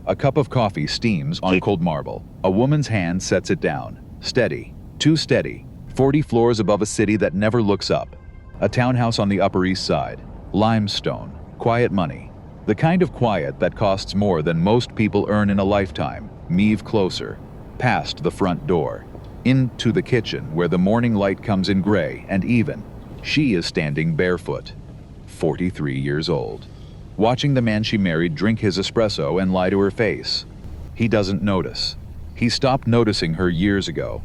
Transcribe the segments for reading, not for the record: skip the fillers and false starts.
A cup of coffee steams on cold marble. A woman's hand sets it down. Steady. Too steady. 40 floors above a city that never looks up. A townhouse on the Upper East Side. Limestone. Quiet money. The kind of quiet that costs more than most people earn in a lifetime. Move closer. Past the front door. Into the kitchen where the morning light comes in gray and even. She is standing barefoot. 43 years old. Watching the man she married drink his espresso and lie to her face. He doesn't notice. He stopped noticing her years ago.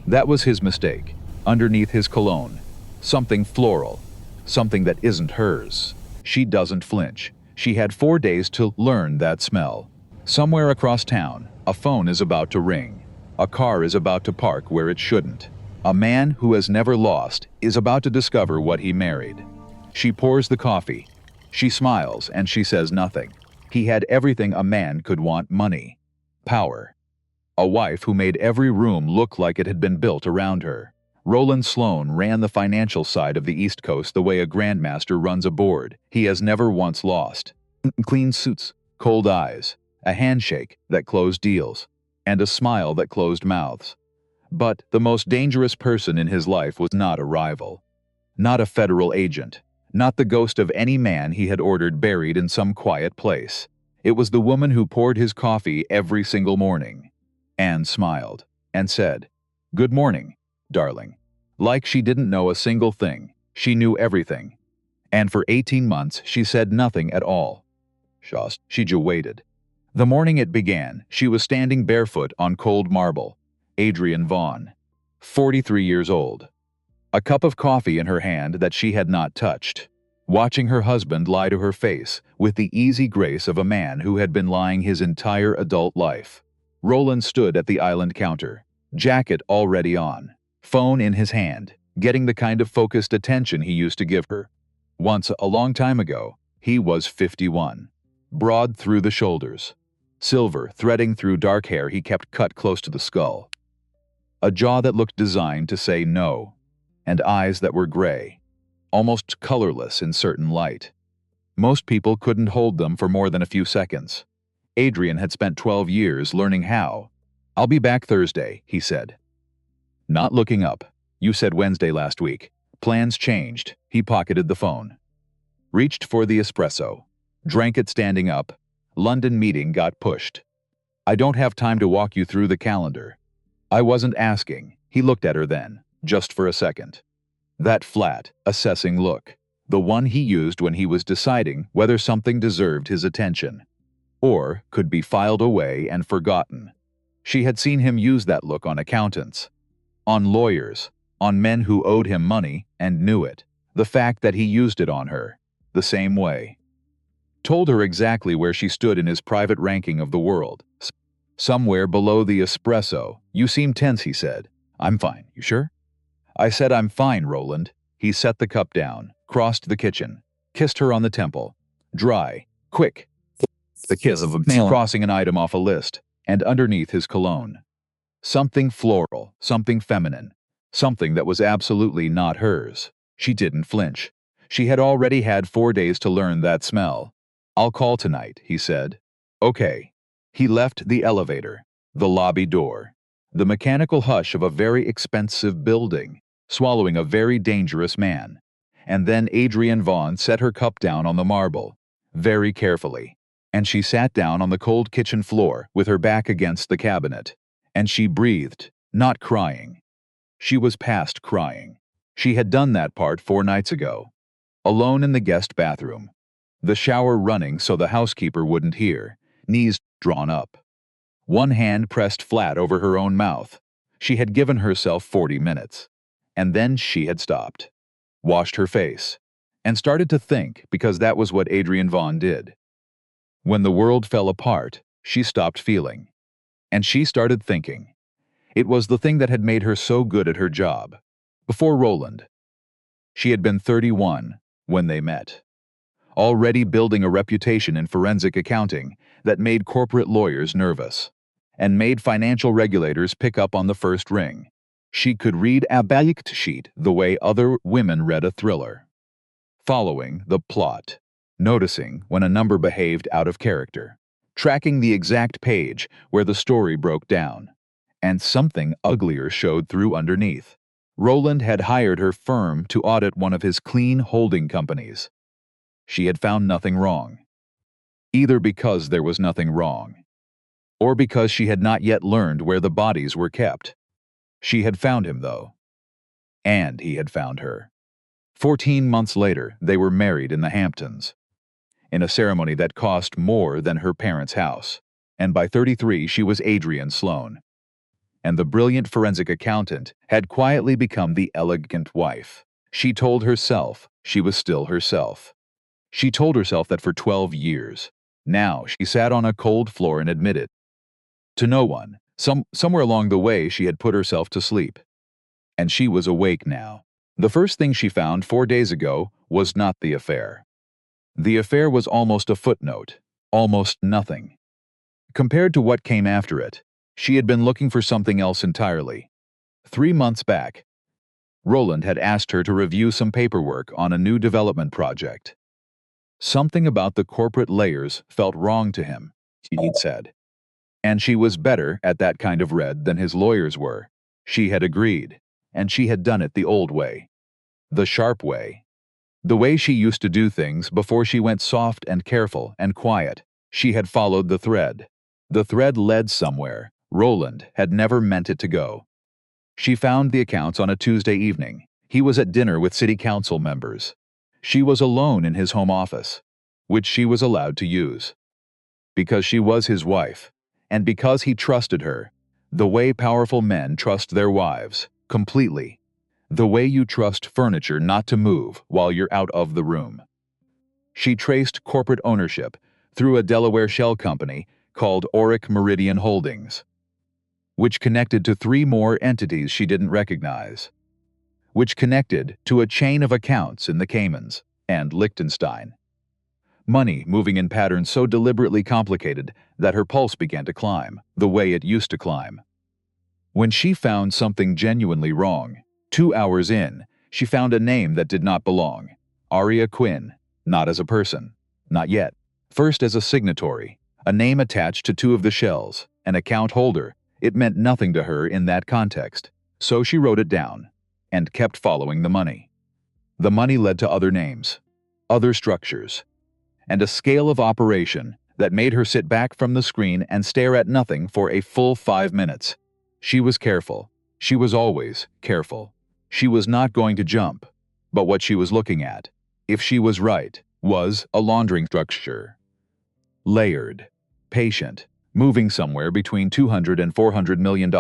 That was his mistake. Underneath his cologne. Something floral. Something that isn't hers. She doesn't flinch. She had 4 days to learn that smell. Somewhere across town, a phone is about to ring. A car is about to park where it shouldn't. A man who has never lost is about to discover what he married. She pours the coffee. She smiles and she says nothing. He had everything a man could want: money, power. A wife who made every room look like it had been built around her. Roland Sloane ran the financial side of the East Coast the way a grandmaster runs a board. He has never once lost. Clean suits, cold eyes, a handshake that closed deals, and a smile that closed mouths. But the most dangerous person in his life was not a rival. Not a federal agent. Not the ghost of any man he had ordered buried in some quiet place. It was the woman who poured his coffee every single morning. Anne smiled and said, "Good morning, darling." Like she didn't know a single thing. She knew everything. And for 18 months she said nothing at all. She just waited. The morning it began, she was standing barefoot on cold marble. Adrian Vaughn, 43 years old. A cup of coffee in her hand that she had not touched. Watching her husband lie to her face with the easy grace of a man who had been lying his entire adult life. Roland stood at the island counter, jacket already on, phone in his hand, getting the kind of focused attention he used to give her. Once, a long time ago, he was 51. Broad through the shoulders. Silver threading through dark hair he kept cut close to the skull. A jaw that looked designed to say no, and eyes that were gray, almost colorless in certain light. Most people couldn't hold them for more than a few seconds. Adrian had spent 12 years learning how. "I'll be back Thursday," he said. Not looking up. "You said Wednesday last week." Plans changed. He pocketed the phone. Reached for the espresso. Drank it standing up. London meeting got pushed. "I don't have time to walk you through the calendar." "I wasn't asking." He looked at her then, just for a second. That flat, assessing look. The one he used when he was deciding whether something deserved his attention, or could be filed away and forgotten. She had seen him use that look on accountants, on lawyers, on men who owed him money and knew it. The fact that he used it on her, the same way. Told her exactly where she stood in his private ranking of the world. Somewhere below the espresso. "You seem tense," he said. "I'm fine. You sure?" "I said I'm fine, Roland." He set the cup down, crossed the kitchen, kissed her on the temple. Dry, quick. The kiss of a man crossing an item off a list, and underneath his cologne. Something floral, something feminine, something that was absolutely not hers. She didn't flinch. She had already had 4 days to learn that smell. "I'll call tonight," he said. "Okay." He left the elevator, the lobby door, the mechanical hush of a very expensive building, swallowing a very dangerous man. And then Adrian Vaughn set her cup down on the marble, very carefully, and she sat down on the cold kitchen floor with her back against the cabinet, and she breathed, not crying. She was past crying. She had done that part 4 nights ago. Alone in the guest bathroom, the shower running so the housekeeper wouldn't hear, knees drawn up. One hand pressed flat over her own mouth. She had given herself 40 minutes. And then she had stopped. Washed her face. And started to think, because that was what Adrian Vaughn did. When the world fell apart, she stopped feeling. And she started thinking. It was the thing that had made her so good at her job. Before Roland. She had been 31 when they met. Already building a reputation in forensic accounting that made corporate lawyers nervous, and made financial regulators pick up on the first ring. She could read a balance sheet the way other women read a thriller. Following the plot. Noticing when a number behaved out of character. tracking the exact page where the story broke down. And something uglier showed through underneath. Roland had hired her firm to audit one of his clean holding companies. She had found nothing wrong. Either because there was nothing wrong, or because she had not yet learned where the bodies were kept. She had found him, though. And he had found her. 14 months later, they were married in the Hamptons, in a ceremony that cost more than her parents' house. And by 33, she was Adrian Sloane. And the brilliant forensic accountant had quietly become the elegant wife. She told herself she was still herself. She told herself that for 12 years. Now she sat on a cold floor and admitted to no one. Somewhere along the way she had put herself to sleep. And she was awake now. The first thing she found 4 days ago was not the affair. The affair was almost a footnote, almost nothing. Compared to what came after it, she had been looking for something else entirely. 3 months back, Roland had asked her to review some paperwork on a new development project. Something about the corporate layers felt wrong to him, he'd said. And she was better at that kind of red than his lawyers were. She had agreed, and she had done it the old way. The sharp way. The way she used to do things before she went soft and careful and quiet. She had followed the thread. The thread led somewhere. Roland had never meant it to go. She found the accounts on a Tuesday evening. He was at dinner with city council members. She was alone in his home office, which she was allowed to use. Because she was his wife, and because he trusted her, the way powerful men trust their wives, completely. The way you trust furniture not to move while you're out of the room. She traced corporate ownership through a Delaware shell company called Auric Meridian Holdings, which connected to 3 more entities she didn't recognize, which connected to a chain of accounts in the Caymans and Liechtenstein. Money moving in patterns so deliberately complicated that her pulse began to climb, the way it used to climb. When she found something genuinely wrong, 2 hours in, she found a name that did not belong. Aria Quinn, not as a person, not yet. First as a signatory, a name attached to 2 of the shells, an account holder. It meant nothing to her in that context, so she wrote it down and kept following the money. The money led to other names, other structures, and a scale of operation that made her sit back from the screen and stare at nothing for a full 5 minutes. She was careful. She was always careful. She was not going to jump, but what she was looking at, if she was right, was a laundering structure. Layered, patient, moving somewhere between $200 and $400 million.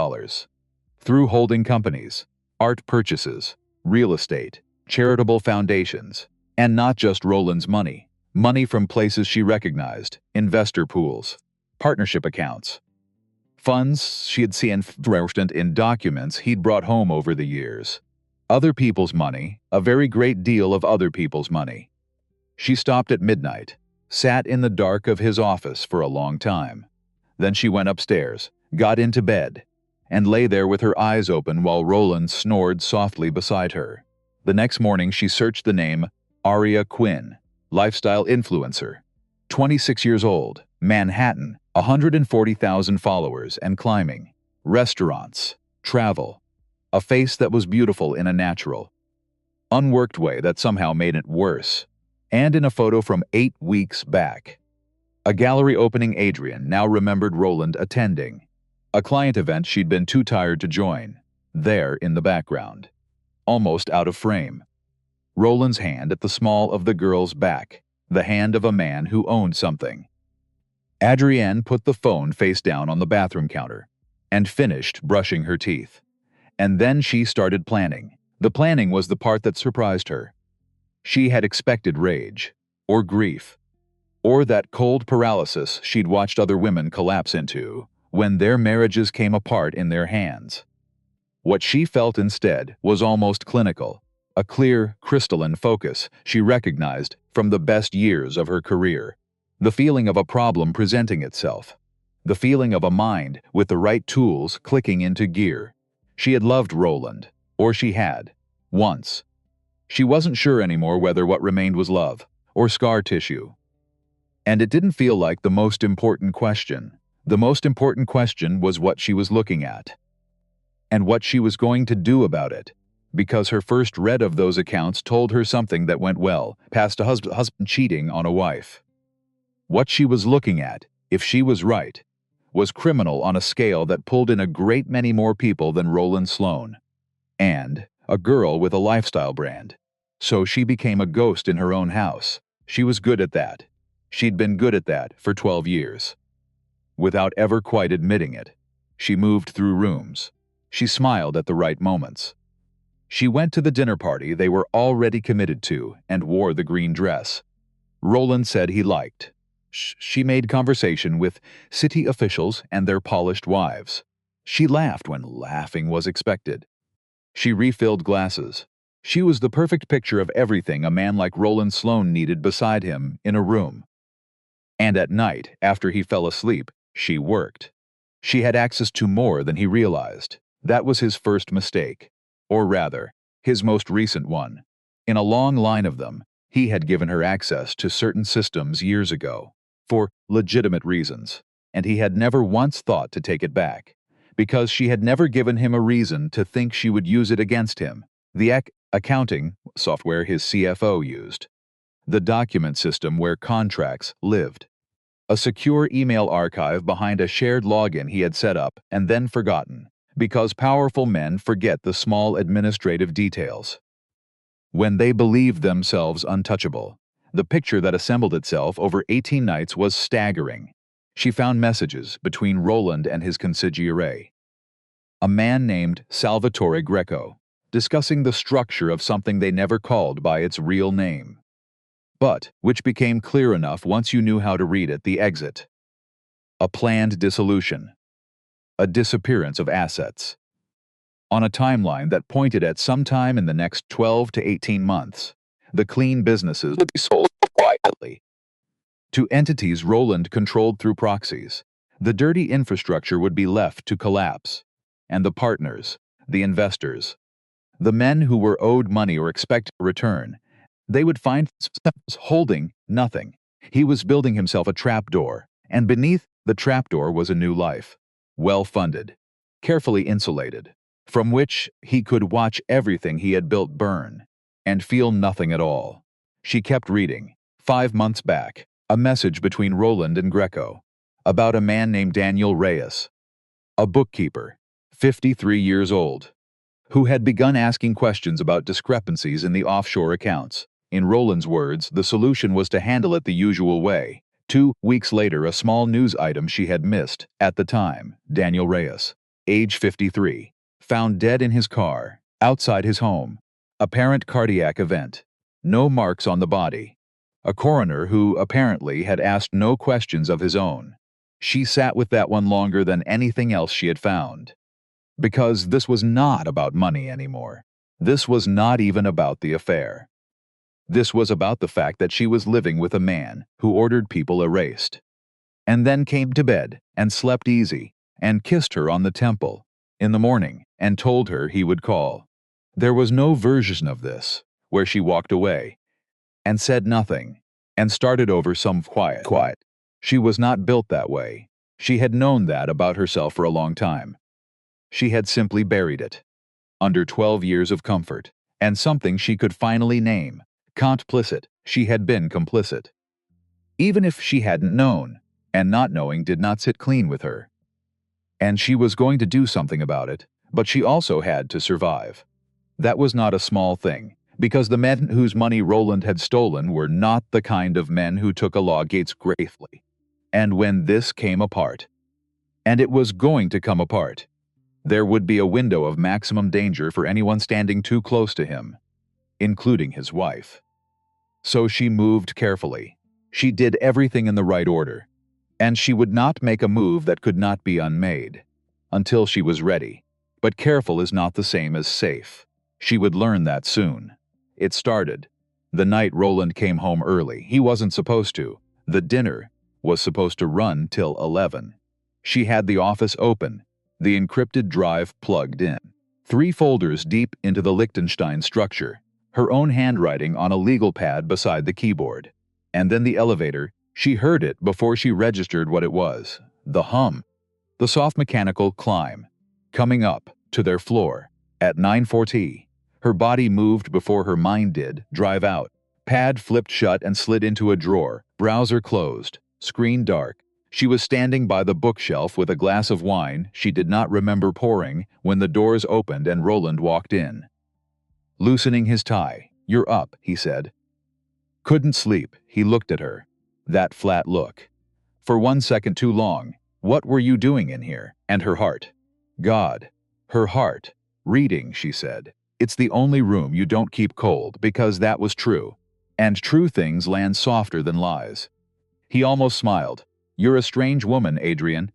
Through holding companies, art purchases, real estate, charitable foundations, and not just Roland's money. Money from places she recognized, investor pools, partnership accounts, funds she had seen in documents he'd brought home over the years. Other people's money, a very great deal of other people's money. She stopped at midnight, sat in the dark of his office for a long time. Then she went upstairs, got into bed, and lay there with her eyes open while Roland snored softly beside her. The next morning she searched the name Aria Quinn, lifestyle influencer, 26 years old, Manhattan, 140,000 followers and climbing, restaurants, travel, a face that was beautiful in a natural, unworked way that somehow made it worse, and in a photo from 8 weeks back. A gallery opening Adrian now remembered Roland attending, a client event she'd been too tired to join, there in the background, almost out of frame. Roland's hand at the small of the girl's back, the hand of a man who owned something. Adrian put the phone face down on the bathroom counter and finished brushing her teeth. And then she started planning. The planning was the part that surprised her. She had expected rage, or grief, or that cold paralysis she'd watched other women collapse into when their marriages came apart in their hands. What she felt instead was almost clinical, a clear, crystalline focus she recognized from the best years of her career. The feeling of a problem presenting itself. The feeling of a mind with the right tools clicking into gear. She had loved Roland, or she had, once. She wasn't sure anymore whether what remained was love, or scar tissue. And it didn't feel like the most important question. The most important question was what she was looking at and what she was going to do about it. Because her first read of those accounts told her something that went well past a husband cheating on a wife. What she was looking at, if she was right, was criminal on a scale that pulled in a great many more people than Roland Sloane. And a girl with a lifestyle brand. So she became a ghost in her own house. She was good at that. She'd been good at that for 12 years. Without ever quite admitting it, she moved through rooms. She smiled at the right moments. She went to the dinner party they were already committed to and wore the green dress Roland said he liked. She made conversation with city officials and their polished wives. She laughed when laughing was expected. She refilled glasses. She was the perfect picture of everything a man like Roland Sloane needed beside him in a room. And at night, after he fell asleep, she worked. She had access to more than he realized. That was his first mistake. Or rather, his most recent one. In a long line of them, he had given her access to certain systems years ago, for legitimate reasons, and he had never once thought to take it back, because she had never given him a reason to think she would use it against him. The accounting software his CFO used. The document system where contracts lived. A secure email archive behind a shared login he had set up and then forgotten, because powerful men forget the small administrative details. When they believed themselves untouchable, the picture that assembled itself over 18 nights was staggering. She found messages between Roland and his consigliere, a man named Salvatore Greco, discussing the structure of something they never called by its real name, but which became clear enough once you knew how to read it: the exit. A planned dissolution. A disappearance of assets. On a timeline that pointed at sometime in the next 12 to 18 months, the clean businesses would be sold quietly to entities Roland controlled through proxies. The dirty infrastructure would be left to collapse, and the partners, the investors, the men who were owed money or expected a return, they would find themselves holding nothing. He was building himself a trapdoor, and beneath the trapdoor was a new life, well-funded, carefully insulated, from which he could watch everything he had built burn and feel nothing at all. She kept reading. 5 months back, a message between Roland and Greco about a man named Daniel Reyes, a bookkeeper, 53 years old, who had begun asking questions about discrepancies in the offshore accounts. In Roland's words, the solution was to handle it the usual way. 2 weeks later, a small news item she had missed at the time: Daniel Reyes, age 53, found dead in his car, outside his home. Apparent cardiac event. No marks on the body. A coroner who apparently had asked no questions of his own. She sat with that one longer than anything else she had found. Because this was not about money anymore. This was not even about the affair. This was about the fact that she was living with a man who ordered people erased, and then came to bed and slept easy and kissed her on the temple in the morning and told her he would call. There was no version of this where she walked away and said nothing and started over some quiet. She was not built that way. She had known that about herself for a long time. She had simply buried it under 12 years of comfort and something she could finally name. Complicit. She had been complicit. Even if she hadn't known, and not knowing did not sit clean with her. And she was going to do something about it, but she also had to survive. That was not a small thing, because the men whose money Roland had stolen were not the kind of men who took a law gates gratefully. And when this came apart, and it was going to come apart, there would be a window of maximum danger for anyone standing too close to him, including his wife. So she moved carefully. She did everything in the right order, and she would not make a move that could not be unmade until she was ready. But careful is not the same as safe. She would learn that soon. It started the night Roland came home early. He wasn't supposed to. The dinner was supposed to run till 11. She had the office open, the encrypted drive plugged in, 3 folders deep into the Liechtenstein structure, her own handwriting on a legal pad beside the keyboard. And then the elevator. She heard it before she registered what it was. The hum. The soft mechanical climb. Coming up to their floor. At 9:40. Her body moved before her mind did. Drive out. Pad flipped shut and slid into a drawer. Browser closed. Screen dark. She was standing by the bookshelf with a glass of wine she did not remember pouring when the doors opened and Roland walked in. Loosening his tie. "You're up," he said. Couldn't sleep. He looked at her. That flat look. For 1 second too long. What were you doing in here? And her heart. God. Her heart. Reading, she said. It's the only room you don't keep cold, because that was true. And true things land softer than lies. He almost smiled. "You're a strange woman, Adrian.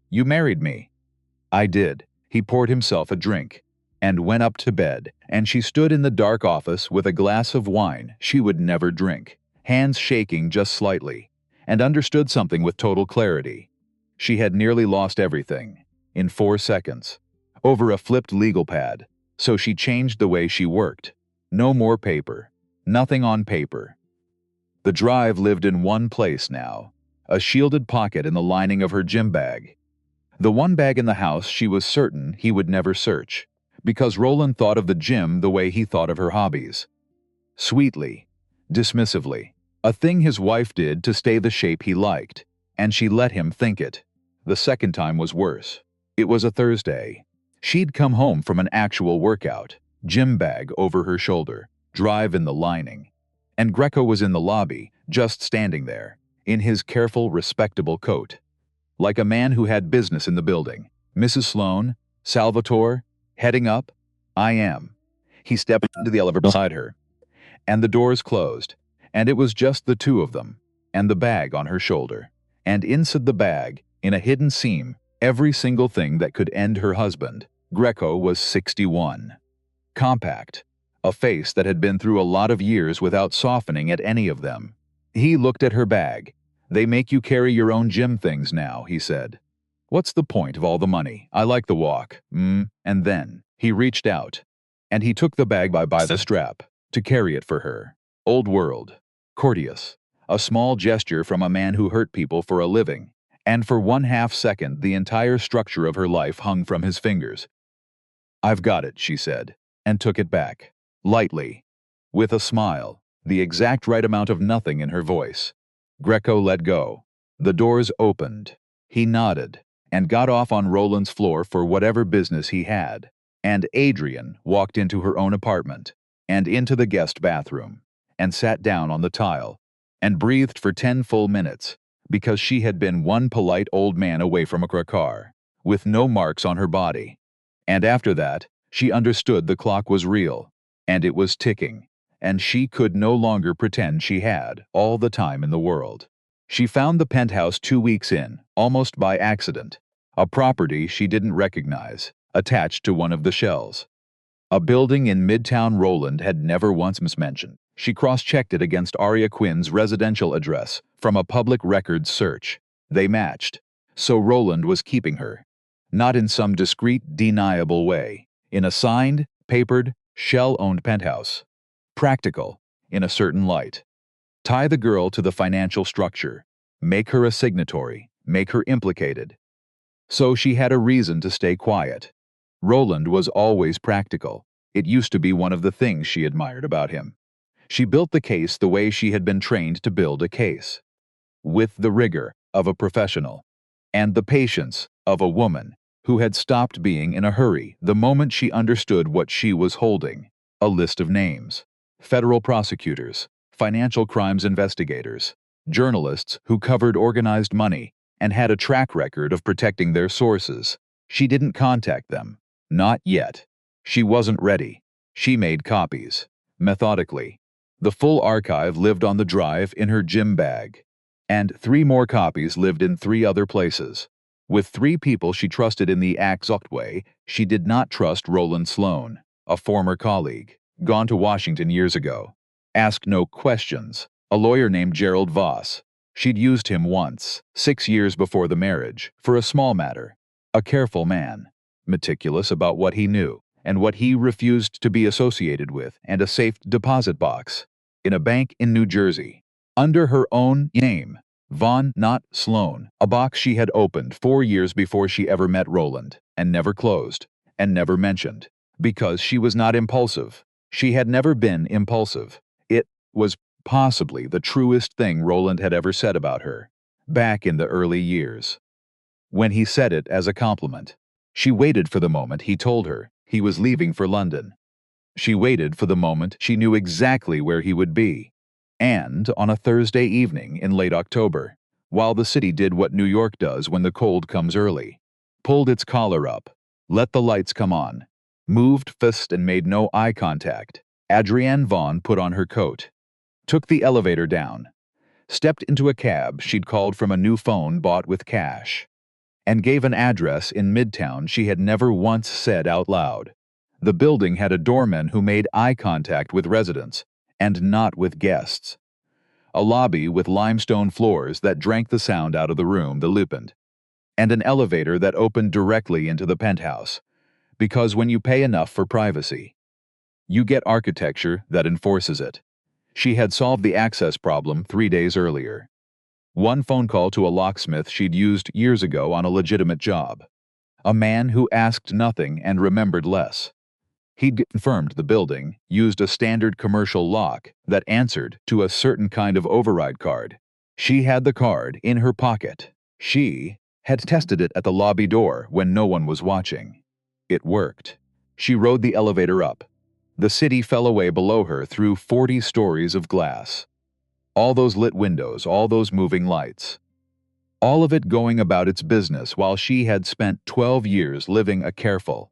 You married me." "I did." He poured himself a drink and went up to bed, and she stood in the dark office with a glass of wine she would never drink, hands shaking just slightly, and understood something with total clarity. She had nearly lost everything, in 4 seconds, over a flipped legal pad, so she changed the way she worked. No more paper. Nothing on paper. The drive lived in one place now, a shielded pocket in the lining of her gym bag. The one bag in the house she was certain he would never search, because Roland thought of the gym the way he thought of her hobbies. Sweetly, dismissively, a thing his wife did to stay the shape he liked, and she let him think it. The second time was worse. It was a Thursday. She'd come home from an actual workout, gym bag over her shoulder, drive in the lining. And Greco was in the lobby, just standing there, in his careful, respectable coat. Like a man who had business in the building. "Mrs. Sloane, Salvatore, heading up?" "I am." He stepped into the elevator beside her, and the doors closed, and it was just the two of them, and the bag on her shoulder. And inside the bag, in a hidden seam, every single thing that could end her husband. Greco was 61. Compact. A face that had been through a lot of years without softening at any of them. He looked at her bag. "They make you carry your own gym things now," he said. "What's the point of all the money? I like the walk." And then he reached out, and he took the bag by the strap to carry it for her. Old world. Courteous. A small gesture from a man who hurt people for a living. And for 1/2 second the entire structure of her life hung from his fingers. "I've got it," she said, and took it back. Lightly. With a smile. The exact right amount of nothing in her voice. Greco let go. The doors opened. He nodded, and got off on Roland's floor for whatever business he had. And Adrian walked into her own apartment, and into the guest bathroom, and sat down on the tile, and breathed for 10 full minutes, because she had been one polite old man away from a car, with no marks on her body. And after that, she understood the clock was real, and it was ticking, and she could no longer pretend she had all the time in the world. She found the penthouse 2 weeks in, almost by accident, a property she didn't recognize, attached to one of the shells. A building in Midtown Roland had never once mismentioned. She cross-checked it against Aria Quinn's residential address from a public records search. They matched. So Roland was keeping her. Not in some discreet, deniable way. In a signed, papered, shell-owned penthouse. Practical, in a certain light. Tie the girl to the financial structure. Make her a signatory. Make her implicated. So she had a reason to stay quiet. Roland was always practical. It used to be one of the things she admired about him. She built the case the way she had been trained to build a case. With the rigor of a professional. And the patience of a woman who had stopped being in a hurry the moment she understood what she was holding. A list of names. Federal prosecutors, financial crimes investigators, journalists who covered organized money and had a track record of protecting their sources. She didn't contact them. Not yet. She wasn't ready. She made copies. Methodically. The full archive lived on the drive in her gym bag. And 3 more copies lived in 3 other places. With 3 people she trusted in the exact way, she did not trust Roland Sloane, a former colleague, gone to Washington years ago. Asked no questions. A lawyer named Gerald Voss. She'd used him once, 6 years before the marriage, for a small matter. A careful man. Meticulous about what he knew, and what he refused to be associated with, and a safe deposit box. In a bank in New Jersey. Under her own name. Vaughn, not Sloane. A box she had opened 4 years before she ever met Roland, and never closed, and never mentioned. Because she was not impulsive. She had never been impulsive. It was possibly the truest thing Roland had ever said about her, back in the early years. When he said it as a compliment. She waited for the moment he told her he was leaving for London. She waited for the moment she knew exactly where he would be. And on a Thursday evening in late October, while the city did what New York does when the cold comes early, pulled its collar up, let the lights come on, moved fist and made no eye contact, Adrian Vaughn put on her coat, took the elevator down, stepped into a cab she'd called from a new phone bought with cash, and gave an address in Midtown she had never once said out loud. The building had a doorman who made eye contact with residents, and not with guests. A lobby with limestone floors that drank the sound out of the room that opened, and an elevator that opened directly into the penthouse, because when you pay enough for privacy, you get architecture that enforces it. She had solved the access problem 3 days earlier. One phone call to a locksmith she'd used years ago on a legitimate job. A man who asked nothing and remembered less. He'd confirmed the building used a standard commercial lock that answered to a certain kind of override card. She had the card in her pocket. She had tested it at the lobby door when no one was watching. It worked. She rode the elevator up. The city fell away below her through 40 stories of glass. All those lit windows, all those moving lights. All of it going about its business while she had spent 12 years living a careful,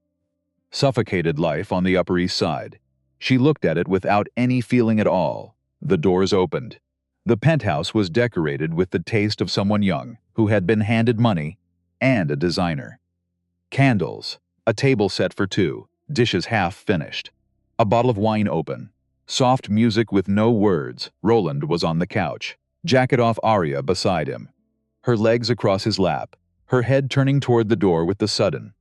suffocated life on the Upper East Side. She looked at it without any feeling at all. The doors opened. The penthouse was decorated with the taste of someone young who had been handed money and a designer. Candles, a table set for two, dishes half finished, a bottle of wine open, soft music with no words. Roland was on the couch, jacket off, Arya beside him, her legs across his lap, her head turning toward the door with the sudden,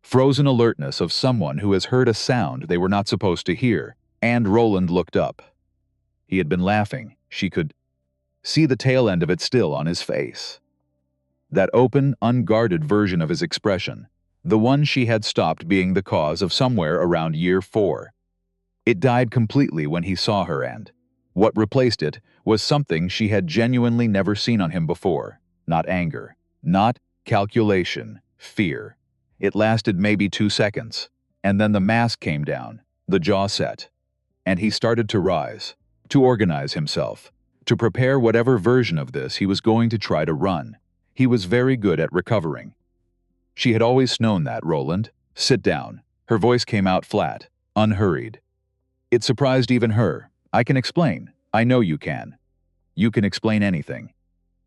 frozen alertness of someone who has heard a sound they were not supposed to hear, and Roland looked up. He had been laughing. She could see the tail end of it still on his face. That open, unguarded version of his expression, the one she had stopped being the cause of somewhere around year 4. It died completely when he saw her, and what replaced it was something she had genuinely never seen on him before. Not anger, not calculation, fear. It lasted maybe 2 seconds, and then the mask came down, the jaw set, and he started to rise, to organize himself, to prepare whatever version of this he was going to try to run. He was very good at recovering. She had always known that. Roland, sit down. Her voice came out flat, unhurried. It surprised even her. I can explain. I know you can. You can explain anything.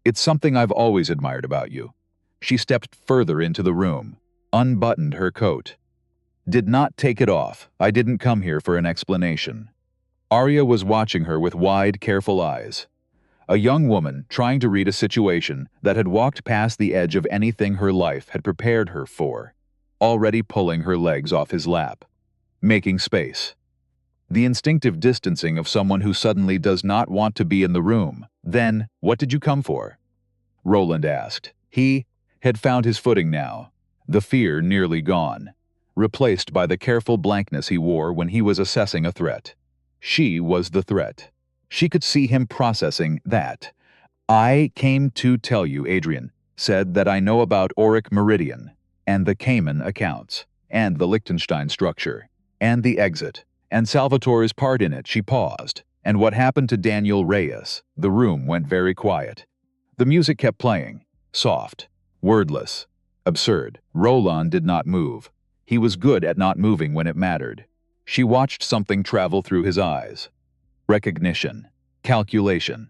It's something I've always admired about you. She stepped further into the room, unbuttoned her coat. Did not take it off. I didn't come here for an explanation. Arya was watching her with wide, careful eyes. A young woman trying to read a situation that had walked past the edge of anything her life had prepared her for, already pulling her legs off his lap, making space. The instinctive distancing of someone who suddenly does not want to be in the room. Then, what did you come for? Roland asked. He had found his footing now, the fear nearly gone, replaced by the careful blankness he wore when he was assessing a threat. She was the threat. She could see him processing that. I came to tell you, Adrian said, that I know about Auric Meridian, and the Cayman accounts, and the Liechtenstein structure, and the exit, and Salvatore's part in it. She paused. And what happened to Daniel Reyes? The room went very quiet. The music kept playing, soft, wordless, absurd. Roland did not move. He was good at not moving when it mattered. She watched something travel through his eyes. Recognition, calculation,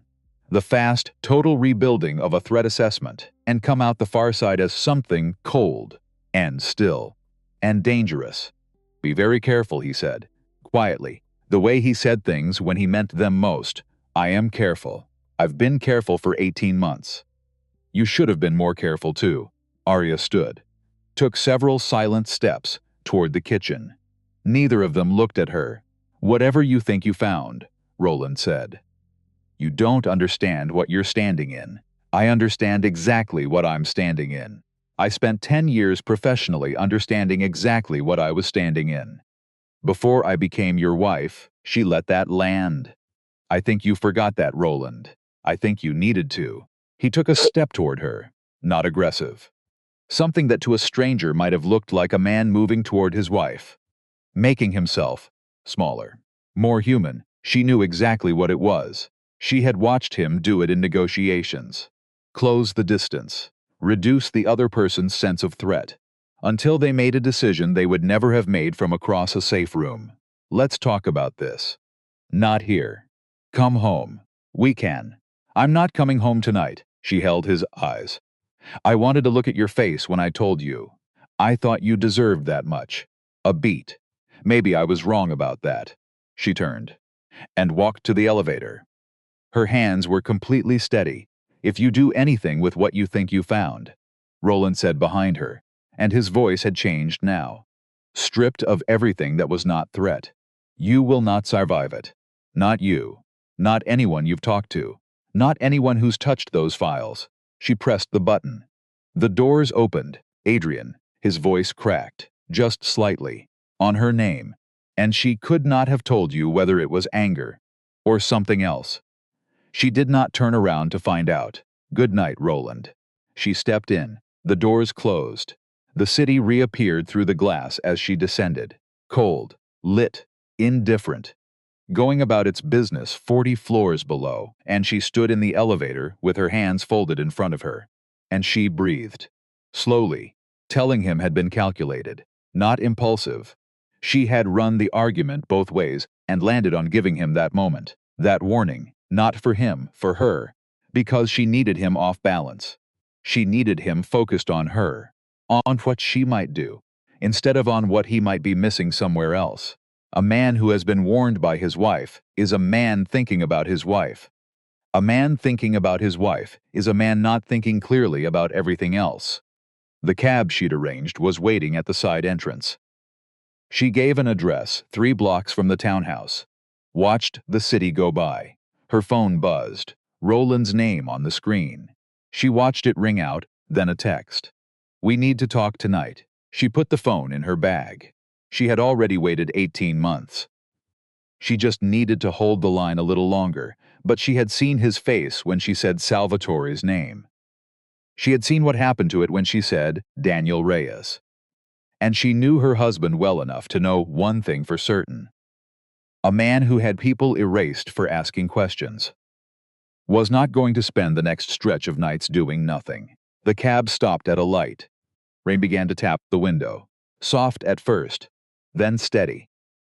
the fast, total rebuilding of a threat assessment, and come out the far side as something cold, and still, and dangerous. Be very careful, he said, quietly, the way he said things when he meant them most. I am careful. I've been careful for 18 months. You should have been more careful too. Arya stood, took several silent steps toward the kitchen. Neither of them looked at her. Whatever you think you found, Roland said. You don't understand what you're standing in. I understand exactly what I'm standing in. I spent 10 years professionally understanding exactly what I was standing in. Before I became your wife, she let that land. I think you forgot that, Roland. I think you needed to. He took a step toward her, not aggressive. Something that to a stranger might have looked like a man moving toward his wife, making himself smaller, more human. She knew exactly what it was. She had watched him do it in negotiations. Close the distance, reduce the other person's sense of threat, until they made a decision they would never have made from across a safe room. Let's talk about this. Not here. Come home. We can. I'm not coming home tonight. She held his eyes. I wanted to look at your face when I told you. I thought you deserved that much. A beat. Maybe I was wrong about that. She turned and walked to the elevator. Her hands were completely steady. If you do anything with what you think you found, Roland said behind her, and his voice had changed now. Stripped of everything that was not threat, you will not survive it. Not you. Not anyone you've talked to. Not anyone who's touched those files. She pressed the button. The doors opened. Adrian, his voice cracked, just slightly, on her name, and she could not have told you whether it was anger or something else. She did not turn around to find out. Good night, Roland. She stepped in. The doors closed. The city reappeared through the glass as she descended. Cold, lit, indifferent, going about its business 40 floors below, and she stood in the elevator with her hands folded in front of her. And she breathed. Slowly. Telling him had been calculated, not impulsive. She had run the argument both ways and landed on giving him that moment, that warning, not for him, for her, because she needed him off balance. She needed him focused on her, on what she might do, instead of on what he might be missing somewhere else. A man who has been warned by his wife is a man thinking about his wife. A man thinking about his wife is a man not thinking clearly about everything else. The cab she'd arranged was waiting at the side entrance. She gave an address 3 blocks from the townhouse. Watched the city go by. Her phone buzzed. Roland's name on the screen. She watched it ring out, then a text. We need to talk tonight. She put the phone in her bag. She had already waited 18 months. She just needed to hold the line a little longer, but she had seen his face when she said Salvatore's name. She had seen what happened to it when she said Daniel Reyes. And she knew her husband well enough to know one thing for certain. A man who had people erased for asking questions was not going to spend the next stretch of nights doing nothing. The cab stopped at a light. Rain began to tap the window. Soft at first, then steady.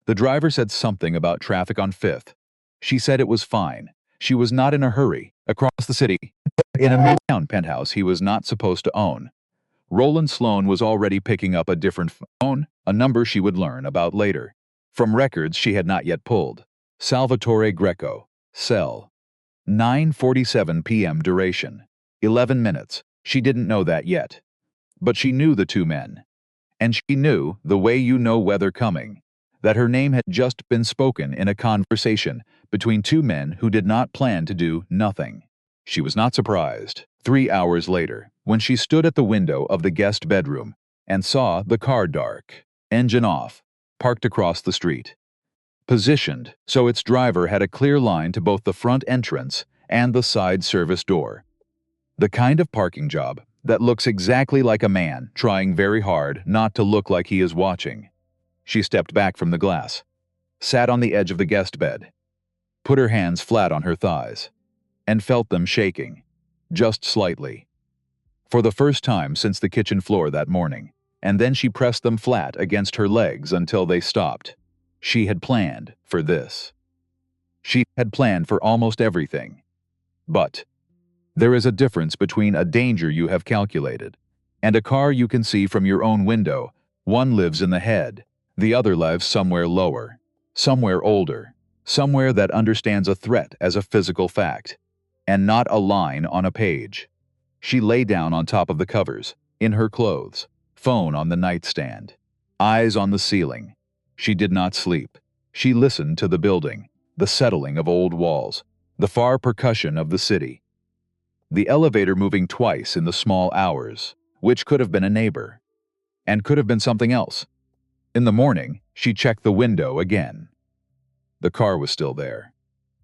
The driver said something about traffic on 5th. She said it was fine. She was not in a hurry. Across the city, in a midtown penthouse he was not supposed to own. Roland Sloane was already picking up a different phone, a number she would learn about later. From records she had not yet pulled. Salvatore Greco. Cell. 9:47 p.m. duration. 11 minutes. She didn't know that yet. But she knew the 2 men. And she knew, the way you know weather coming, that her name had just been spoken in a conversation between 2 men who did not plan to do nothing. She was not surprised. 3 hours later, when she stood at the window of the guest bedroom and saw the car dark, engine off, parked across the street. Positioned so its driver had a clear line to both the front entrance and the side service door. The kind of parking job that looks exactly like a man trying very hard not to look like he is watching. She stepped back from the glass, sat on the edge of the guest bed, put her hands flat on her thighs, and felt them shaking, just slightly. For the first time since the kitchen floor that morning, and then she pressed them flat against her legs until they stopped. She had planned for this. She had planned for almost everything. But there is a difference between a danger you have calculated and a car you can see from your own window. One lives in the head, the other lives somewhere lower, somewhere older, somewhere that understands a threat as a physical fact, and not a line on a page. She lay down on top of the covers, in her clothes, phone on the nightstand, eyes on the ceiling. She did not sleep. She listened to the building, the settling of old walls, the far percussion of the city. The elevator moving twice in the small hours, which could have been a neighbor, and could have been something else. In the morning, she checked the window again. The car was still there.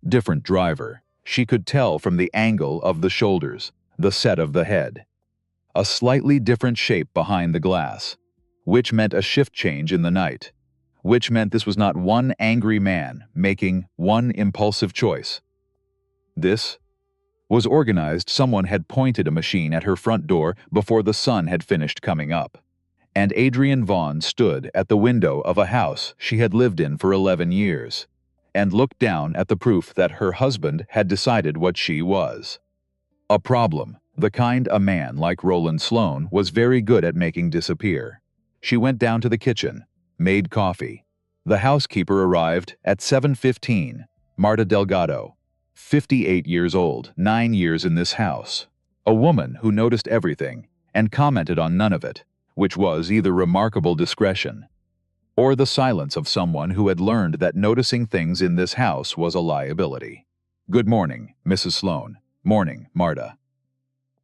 Different driver. She could tell from the angle of the shoulders, the set of the head. A slightly different shape behind the glass, which meant a shift change in the night, which meant this was not one angry man making one impulsive choice. This was organized. Someone had pointed a machine at her front door before the sun had finished coming up. And Adrian Vaughn stood at the window of a house she had lived in for 11 years and looked down at the proof that her husband had decided what she was. A problem, the kind a man like Roland Sloane was very good at making disappear. She went down to the kitchen, made coffee. The housekeeper arrived at 7:15, Marta Delgado, 58 years old, 9 years in this house. A woman who noticed everything and commented on none of it, which was either remarkable discretion or the silence of someone who had learned that noticing things in this house was a liability. "Good morning, Mrs. Sloane." "Morning, Marta."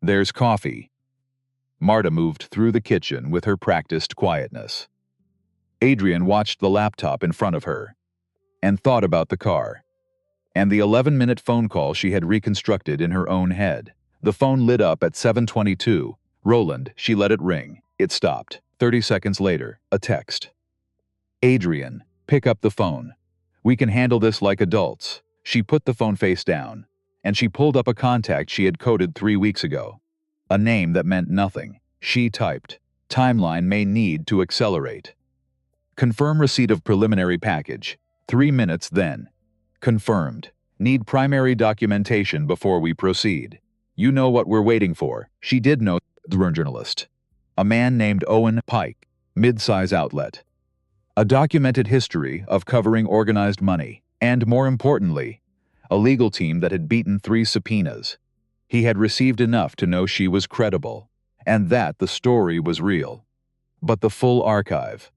"There's coffee." Marta moved through the kitchen with her practiced quietness. Adrian watched the laptop in front of her and thought about the car and the 11-minute phone call she had reconstructed in her own head. The phone lit up at 7:22. Roland, she let it ring. It stopped. 30 seconds later, a text. "Adrian, pick up the phone. We can handle this like adults." She put the phone face down, and she pulled up a contact she had coded 3 weeks ago. A name that meant nothing. She typed, "Timeline may need to accelerate. Confirm receipt of preliminary package. 3 minutes then. Confirmed. Need primary documentation before we proceed. You know what we're waiting for." She did know the journalist. A man named Owen Pike, mid-size outlet. A documented history of covering organized money, and more importantly, a legal team that had beaten 3 subpoenas. He had received enough to know she was credible, and that the story was real. But the full archive,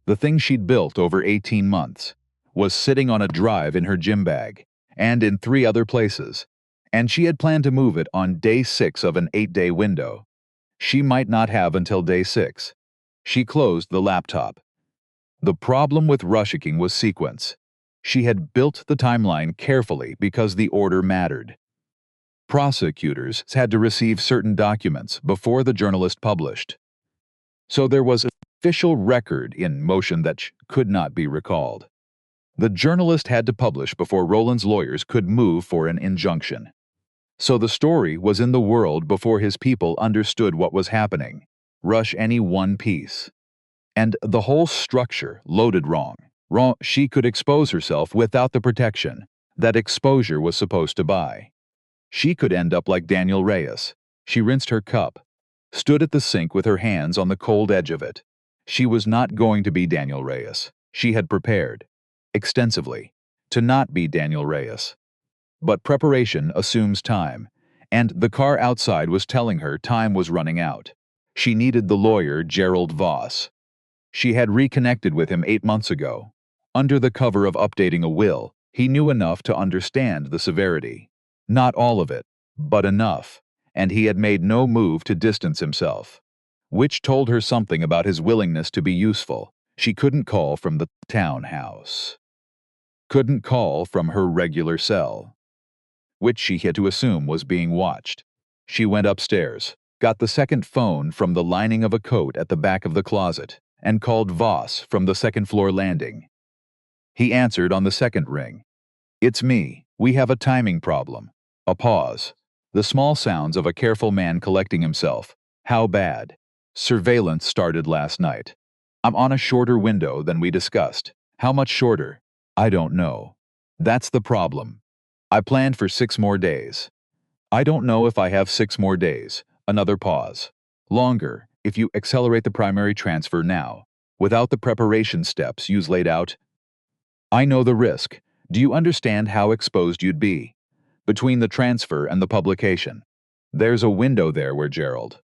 the thing she'd built over 18 months, was sitting on a drive in her gym bag, and in 3 other places, and she had planned to move it on day 6 of an 8-day window. She might not have until day 6. She closed the laptop. The problem with rushing was sequence. She had built the timeline carefully because the order mattered. Prosecutors had to receive certain documents before the journalist published. So there was an official record in motion that could not be recalled. The journalist had to publish before Roland's lawyers could move for an injunction. So the story was in the world before his people understood what was happening. Rush any one piece. And the whole structure loaded wrong. She could expose herself without the protection that exposure was supposed to buy. She could end up like Daniel Reyes. She rinsed her cup, stood at the sink with her hands on the cold edge of it. She was not going to be Daniel Reyes. She had prepared, extensively, to not be Daniel Reyes. But preparation assumes time, and the car outside was telling her time was running out. She needed the lawyer Gerald Voss. She had reconnected with him 8 months ago. Under the cover of updating a will, he knew enough to understand the severity. Not all of it, but enough, and he had made no move to distance himself, which told her something about his willingness to be useful. She couldn't call from the townhouse. Couldn't call from her regular cell, which she had to assume was being watched. She went upstairs, got the second phone from the lining of a coat at the back of the closet, and called Voss from the second-floor landing. He answered on the second ring. "It's me. We have a timing problem." A pause. The small sounds of a careful man collecting himself. "How bad?" "Surveillance started last night. I'm on a shorter window than we discussed." "How much shorter?" "I don't know. That's the problem. I planned for 6 more days. I don't know if I have 6 more days." Another pause. "Longer, if you accelerate the primary transfer now, without the preparation steps you laid out." "I know the risk. Do you understand how exposed you'd be? Between the transfer and the publication. There's a window there where Gerald."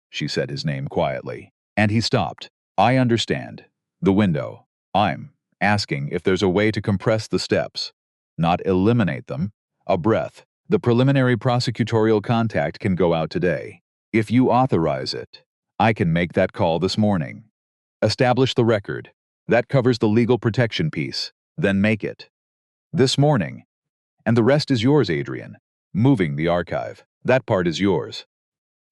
She said his name quietly, and he stopped. "I understand. The window. I'm asking if there's a way to compress the steps. Not eliminate them. A breath. The preliminary prosecutorial contact can go out today. If you authorize it, I can make that call this morning. Establish the record. That covers the legal protection piece. Then make it. This morning. And the rest is yours, Adrian. Moving the archive. That part is yours.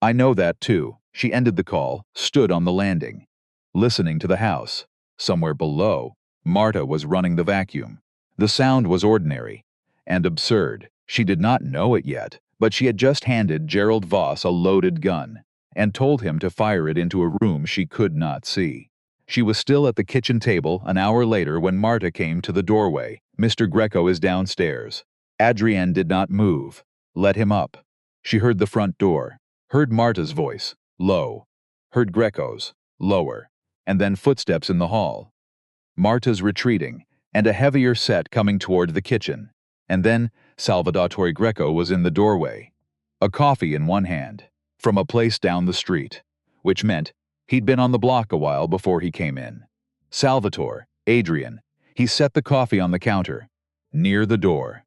I know that too. She ended the call, stood on the landing, listening to the house. Somewhere below, Marta was running the vacuum. The sound was ordinary and absurd. She did not know it yet, but she had just handed Gerald Voss a loaded gun and told him to fire it into a room she could not see. She was still at the kitchen table an hour later when Marta came to the doorway. Mr. Greco is downstairs. Adrian did not move. Let him up. She heard the front door, heard Marta's voice, low, heard Greco's, lower, and then footsteps in the hall. Marta's retreating, and a heavier set coming toward the kitchen. And then Salvatore Greco was in the doorway, a coffee in one hand, from a place down the street, which meant he'd been on the block a while before he came in. Salvatore, Adrian, he set the coffee on the counter, near the door,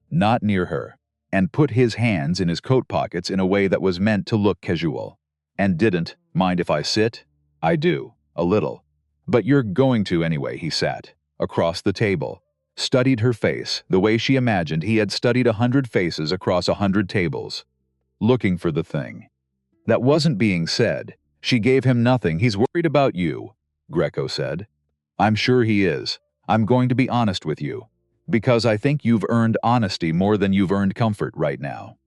not near her, and put his hands in his coat pockets in a way that was meant to look casual. And didn't, mind if I sit? I do, a little. But you're going to anyway, he sat, across the table, studied her face the way she imagined he had studied 100 faces across 100 tables, looking for the thing that wasn't being said. She gave him nothing. He's worried about you, Greco said. I'm sure he is. I'm going to be honest with you, because I think you've earned honesty more than you've earned comfort right now.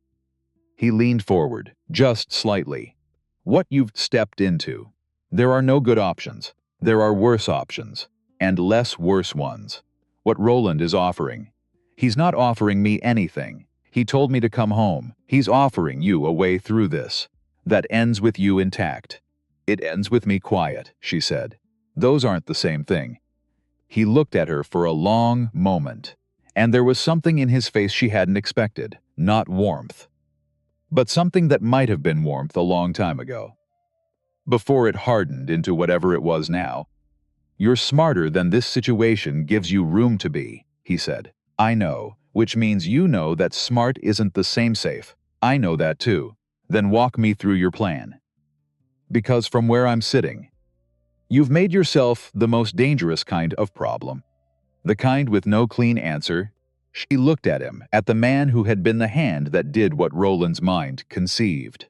He leaned forward, just slightly. What you've stepped into. There are no good options. There are worse options, and less worse ones. What Roland is offering. He's not offering me anything. He told me to come home. He's offering you a way through this. That ends with you intact. It ends with me quiet, she said. Those aren't the same thing. He looked at her for a long moment, and there was something in his face she hadn't expected. Not warmth, but something that might have been warmth a long time ago, before it hardened into whatever it was now. You're smarter than this situation gives you room to be, he said. I know, which means you know that smart isn't the same safe. I know that too. Then walk me through your plan. Because from where I'm sitting, you've made yourself the most dangerous kind of problem. The kind with no clean answer. She looked at him, at the man who had been the hand that did what Roland's mind conceived.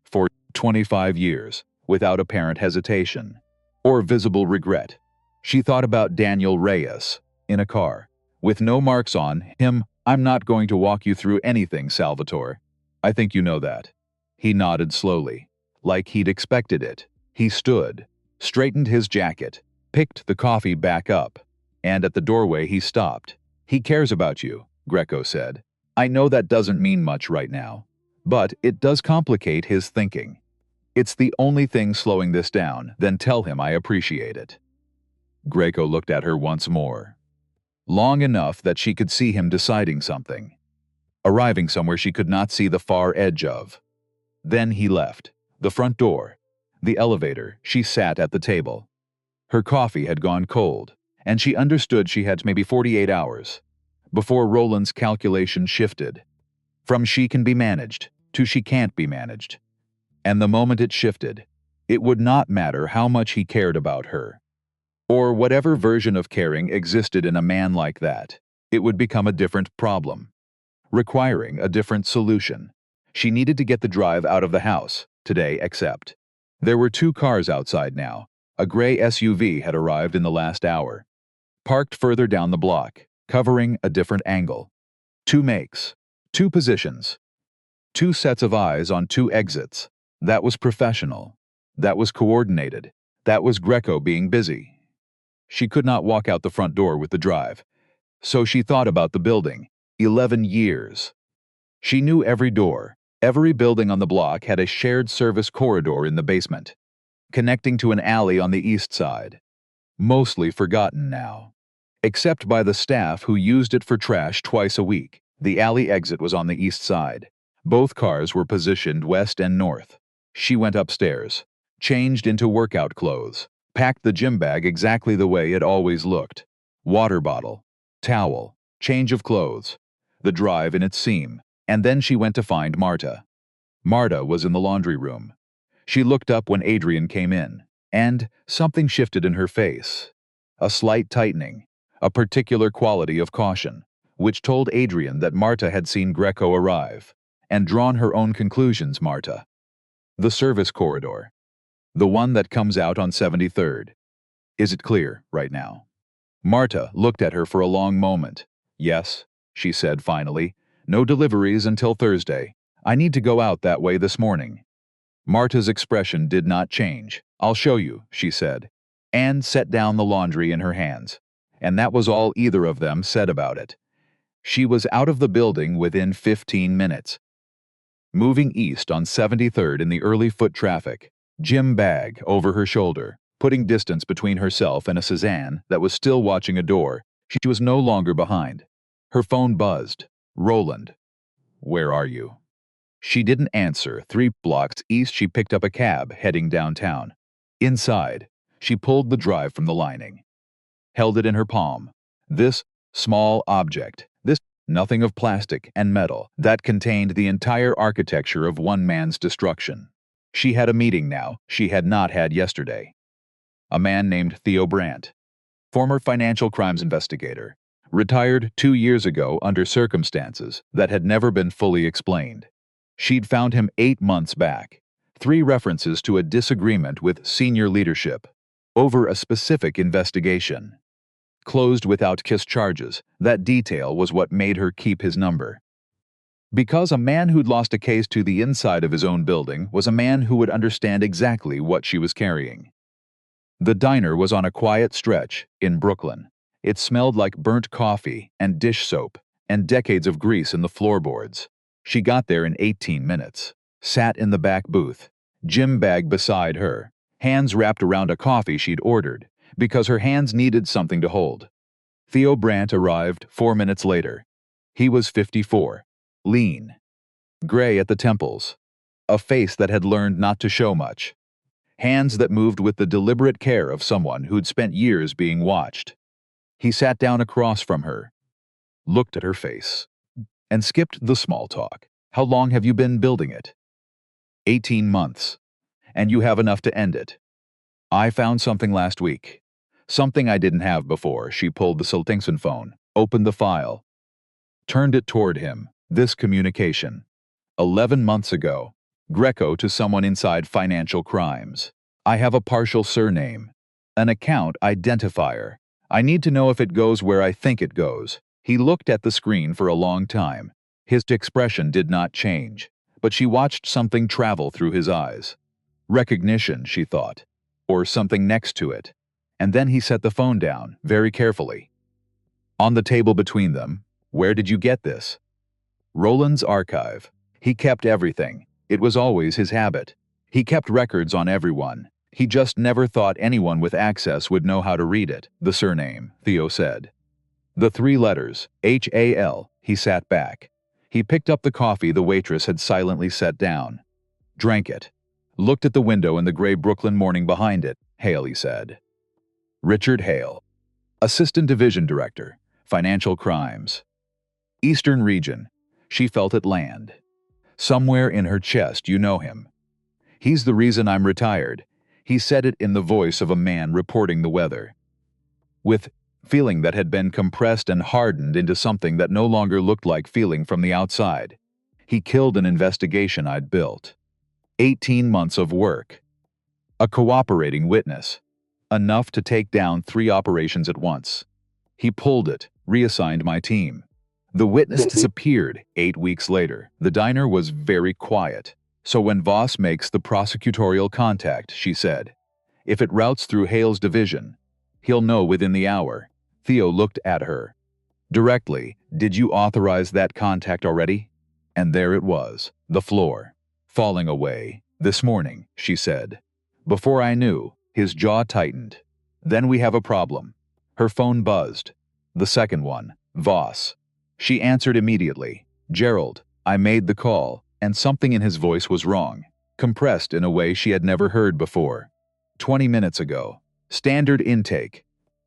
For 25 years, without apparent hesitation or visible regret. She thought about Daniel Reyes, in a car, with no marks on him. I'm not going to walk you through anything, Salvatore. I think you know that. He nodded slowly, like he'd expected it. He stood, straightened his jacket, picked the coffee back up, and at the doorway he stopped. He cares about you, Greco said. I know that doesn't mean much right now, but it does complicate his thinking. It's the only thing slowing this down. Then tell him I appreciate it. Greco looked at her once more, long enough that she could see him deciding something, arriving somewhere she could not see the far edge of. Then he left. The front door, the elevator. She sat at the table. Her coffee had gone cold, and she understood she had maybe 48 hours before Roland's calculation shifted from she can be managed to she can't be managed. And the moment it shifted, it would not matter how much he cared about her, or whatever version of caring existed in a man like that. It would become a different problem, requiring a different solution. She needed to get the drive out of the house today, except there were 2 cars outside now. A gray SUV had arrived in the last hour, parked further down the block, covering a different angle. 2 makes, 2 positions, 2 sets of eyes on 2 exits. That was professional. That was coordinated. That was Greco being busy. She could not walk out the front door with the drive, so she thought about the building. 11 years. She knew every door. Every building on the block had a shared service corridor in the basement, connecting to an alley on the east side. Mostly forgotten now, except by the staff who used it for trash twice a week. The alley exit was on the east side. Both cars were positioned west and north. She went upstairs, changed into workout clothes, packed the gym bag exactly the way it always looked. Water bottle, towel, change of clothes, the drive in its seam, And then she went to find Marta. Marta was in the laundry room. She looked up when Adrian came in, and something shifted in her face. A slight tightening, a particular quality of caution, which told Adrian that Marta had seen Greco arrive, and drawn her own conclusions. Marta. The service corridor. The one that comes out on 73rd. Is it clear right now? Marta looked at her for a long moment. Yes, she said finally. No deliveries until Thursday. I need to go out that way this morning. Marta's expression did not change. I'll show you, she said, and set down the laundry in her hands. And that was all either of them said about it. She was out of the building within 15 minutes. Moving east on 73rd in the early foot traffic, gym bag over her shoulder, putting distance between herself and a Cézanne that was still watching a door. She was no longer behind. Her phone buzzed. Roland. Where are you? She didn't answer. 3 blocks east, she picked up a cab heading downtown. Inside, she pulled the drive from the lining. Held it in her palm. This small object, this nothing of plastic and metal that contained the entire architecture of one man's destruction. She had a meeting now she had not had yesterday. A man named Theo Brandt, former financial crimes investigator, retired 2 years ago under circumstances that had never been fully explained. She'd found him 8 months back. 3 references to a disagreement with senior leadership over a specific investigation. Closed without kiss charges. That detail was what made her keep his number. Because a man who'd lost a case to the inside of his own building was a man who would understand exactly what she was carrying. The diner was on a quiet stretch in Brooklyn. It smelled like burnt coffee and dish soap and decades of grease in the floorboards. She got there in 18 minutes, sat in the back booth, gym bag beside her, hands wrapped around a coffee she'd ordered, because her hands needed something to hold. Theo Brandt arrived 4 minutes later. He was 54, lean, gray at the temples, a face that had learned not to show much, hands that moved with the deliberate care of someone who'd spent years being watched. He sat down across from her, looked at her face, and skipped the small talk. How long have you been building it? 18 months. And you have enough to end it. I found something last week. Something I didn't have before. She pulled the Sultingson phone, opened the file, turned it toward him. This communication. 11 months ago. Greco to someone inside financial crimes. I have a partial surname. An account identifier. I need to know if it goes where I think it goes. He looked at the screen for a long time. His expression did not change, but she watched something travel through his eyes. Recognition, she thought, or something next to it. And then he set the phone down, very carefully. On the table between them, where did you get this? Roland's archive. He kept everything. It was always his habit. He kept records on everyone. He just never thought anyone with access would know how to read it. The surname, Theo said. The 3 letters, H-A-L. He sat back. He picked up the coffee the waitress had silently set down. Drank it. Looked at the window in the gray Brooklyn morning behind it. Hale, he said. Richard Hale. Assistant Division Director, Financial Crimes. Eastern Region. She felt it land. Somewhere in her chest, you know him. He's the reason I'm retired. He said it in the voice of a man reporting the weather. With feeling that had been compressed and hardened into something that no longer looked like feeling from the outside. He killed an investigation I'd built. 18 months of work. A cooperating witness. Enough to take down 3 operations at once. He pulled it, reassigned my team. The witness disappeared 8 weeks later. The diner was very quiet. So when Voss makes the prosecutorial contact, she said, if it routes through Hale's division, he'll know within the hour. Theo looked at her. Directly, did you authorize that contact already? And there it was, the floor, falling away. This morning, she said. Before I knew, his jaw tightened. Then we have a problem. Her phone buzzed. The second one, Voss. She answered immediately. Gerald, I made the call, and something in his voice was wrong, compressed in a way she had never heard before. 20 minutes ago. Standard intake.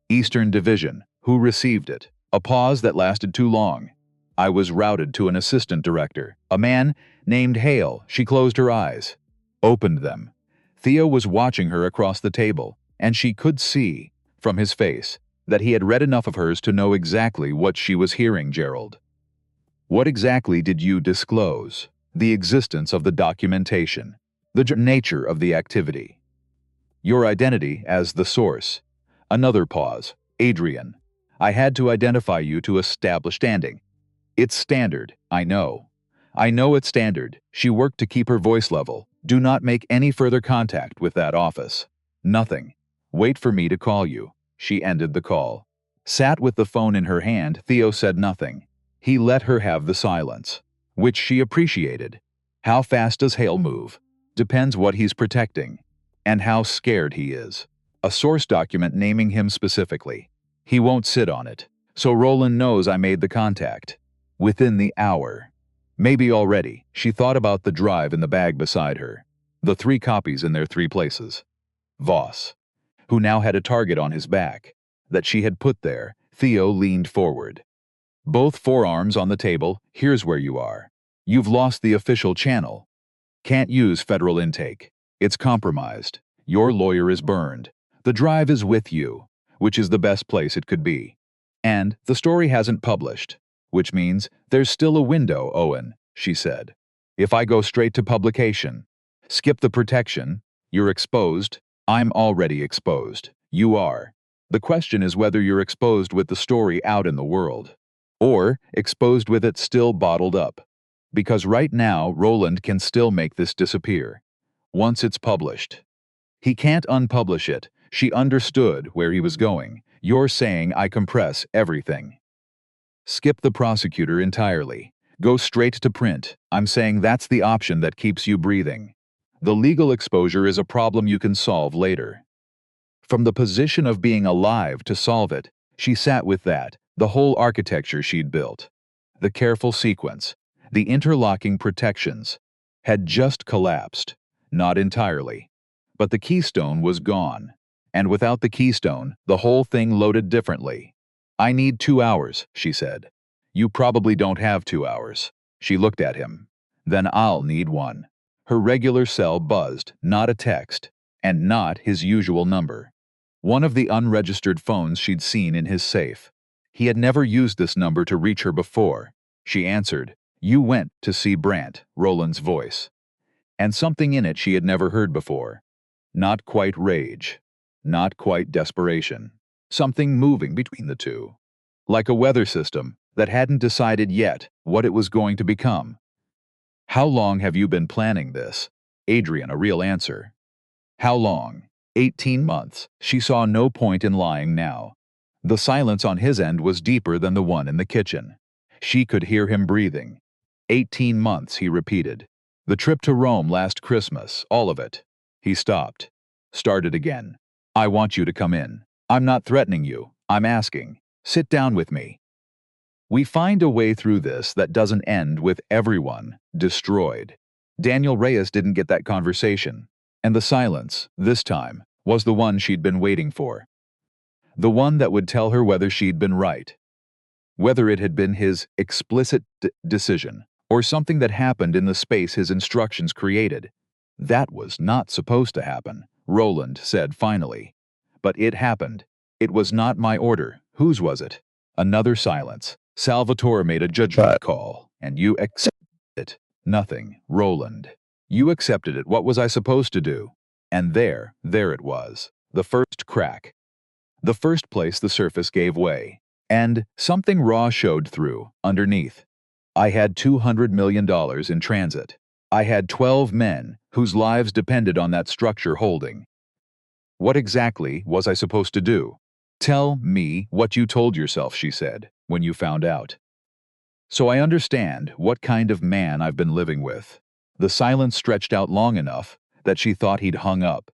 Eastern Division. Who received it? A pause that lasted too long. I was routed to an assistant director, a man named Hale. She closed her eyes, opened them. Theo was watching her across the table, and she could see, from his face, that he had read enough of hers to know exactly what she was hearing. Gerald, what exactly did you disclose? The existence of the documentation, the nature of the activity, your identity as the source. Another pause. Adrian, I had to identify you to establish standing. It's standard, I know. I know it's standard. She worked to keep her voice level. Do not make any further contact with that office. Nothing. Wait for me to call you. She ended the call. Sat with the phone in her hand, Theo said nothing. He let her have the silence, which she appreciated. How fast does Hale move? Depends what he's protecting, and how scared he is. A source document naming him specifically. He won't sit on it, so Roland knows I made the contact. Within the hour. Maybe already. She thought about the drive in the bag beside her. The 3 copies in their 3 places. Voss, who now had a target on his back, that she had put there. Theo leaned forward. Both forearms on the table. Here's where you are. You've lost the official channel. Can't use federal intake. It's compromised. Your lawyer is burned. The drive is with you, which is the best place it could be. And the story hasn't published, which means there's still a window, Owen, she said. If I go straight to publication, skip the protection, you're exposed. I'm already exposed. You are. The question is whether you're exposed with the story out in the world, or exposed with it still bottled up. Because right now, Roland can still make this disappear. Once it's published. He can't unpublish it. She understood where he was going. You're saying I compress everything. Skip the prosecutor entirely. Go straight to print. I'm saying that's the option that keeps you breathing. The legal exposure is a problem you can solve later. From the position of being alive to solve it, she sat with that, the whole architecture she'd built. The careful sequence, the interlocking protections, had just collapsed. Not entirely. But the keystone was gone. And without the keystone, the whole thing loaded differently. I need 2 hours, she said. You probably don't have 2 hours. She looked at him. Then I'll need 1. Her regular cell buzzed, not a text, and not his usual number. One of the unregistered phones she'd seen in his safe. He had never used this number to reach her before. She answered. You went to see Brandt, Roland's voice. And something in it she had never heard before. Not quite rage. Not quite desperation. Something moving between the two. Like a weather system that hadn't decided yet what it was going to become. How long have you been planning this? Adrian, a real answer. How long? 18 months. She saw no point in lying now. The silence on his end was deeper than the one in the kitchen. She could hear him breathing. 18 months, he repeated. The trip to Rome last Christmas, all of it. He stopped. Started again. I want you to come in. I'm not threatening you. I'm asking. Sit down with me. We find a way through this that doesn't end with everyone destroyed. Daniel Reyes didn't get that conversation. And the silence, this time, was the one she'd been waiting for. The one that would tell her whether she'd been right. Whether it had been his explicit decision, or something that happened in the space his instructions created. That was not supposed to happen, Roland said finally. But it happened. It was not my order. Whose was it? Another silence. Salvatore made a judgment call, and you accepted it. Nothing, Roland. You accepted it. What was I supposed to do? And there it was. The first crack. The first place the surface gave way. And something raw showed through, underneath. I had $200 million in transit. I had 12 men whose lives depended on that structure holding. What exactly was I supposed to do? Tell me what you told yourself, she said, when you found out. So I understand what kind of man I've been living with. The silence stretched out long enough that she thought he'd hung up.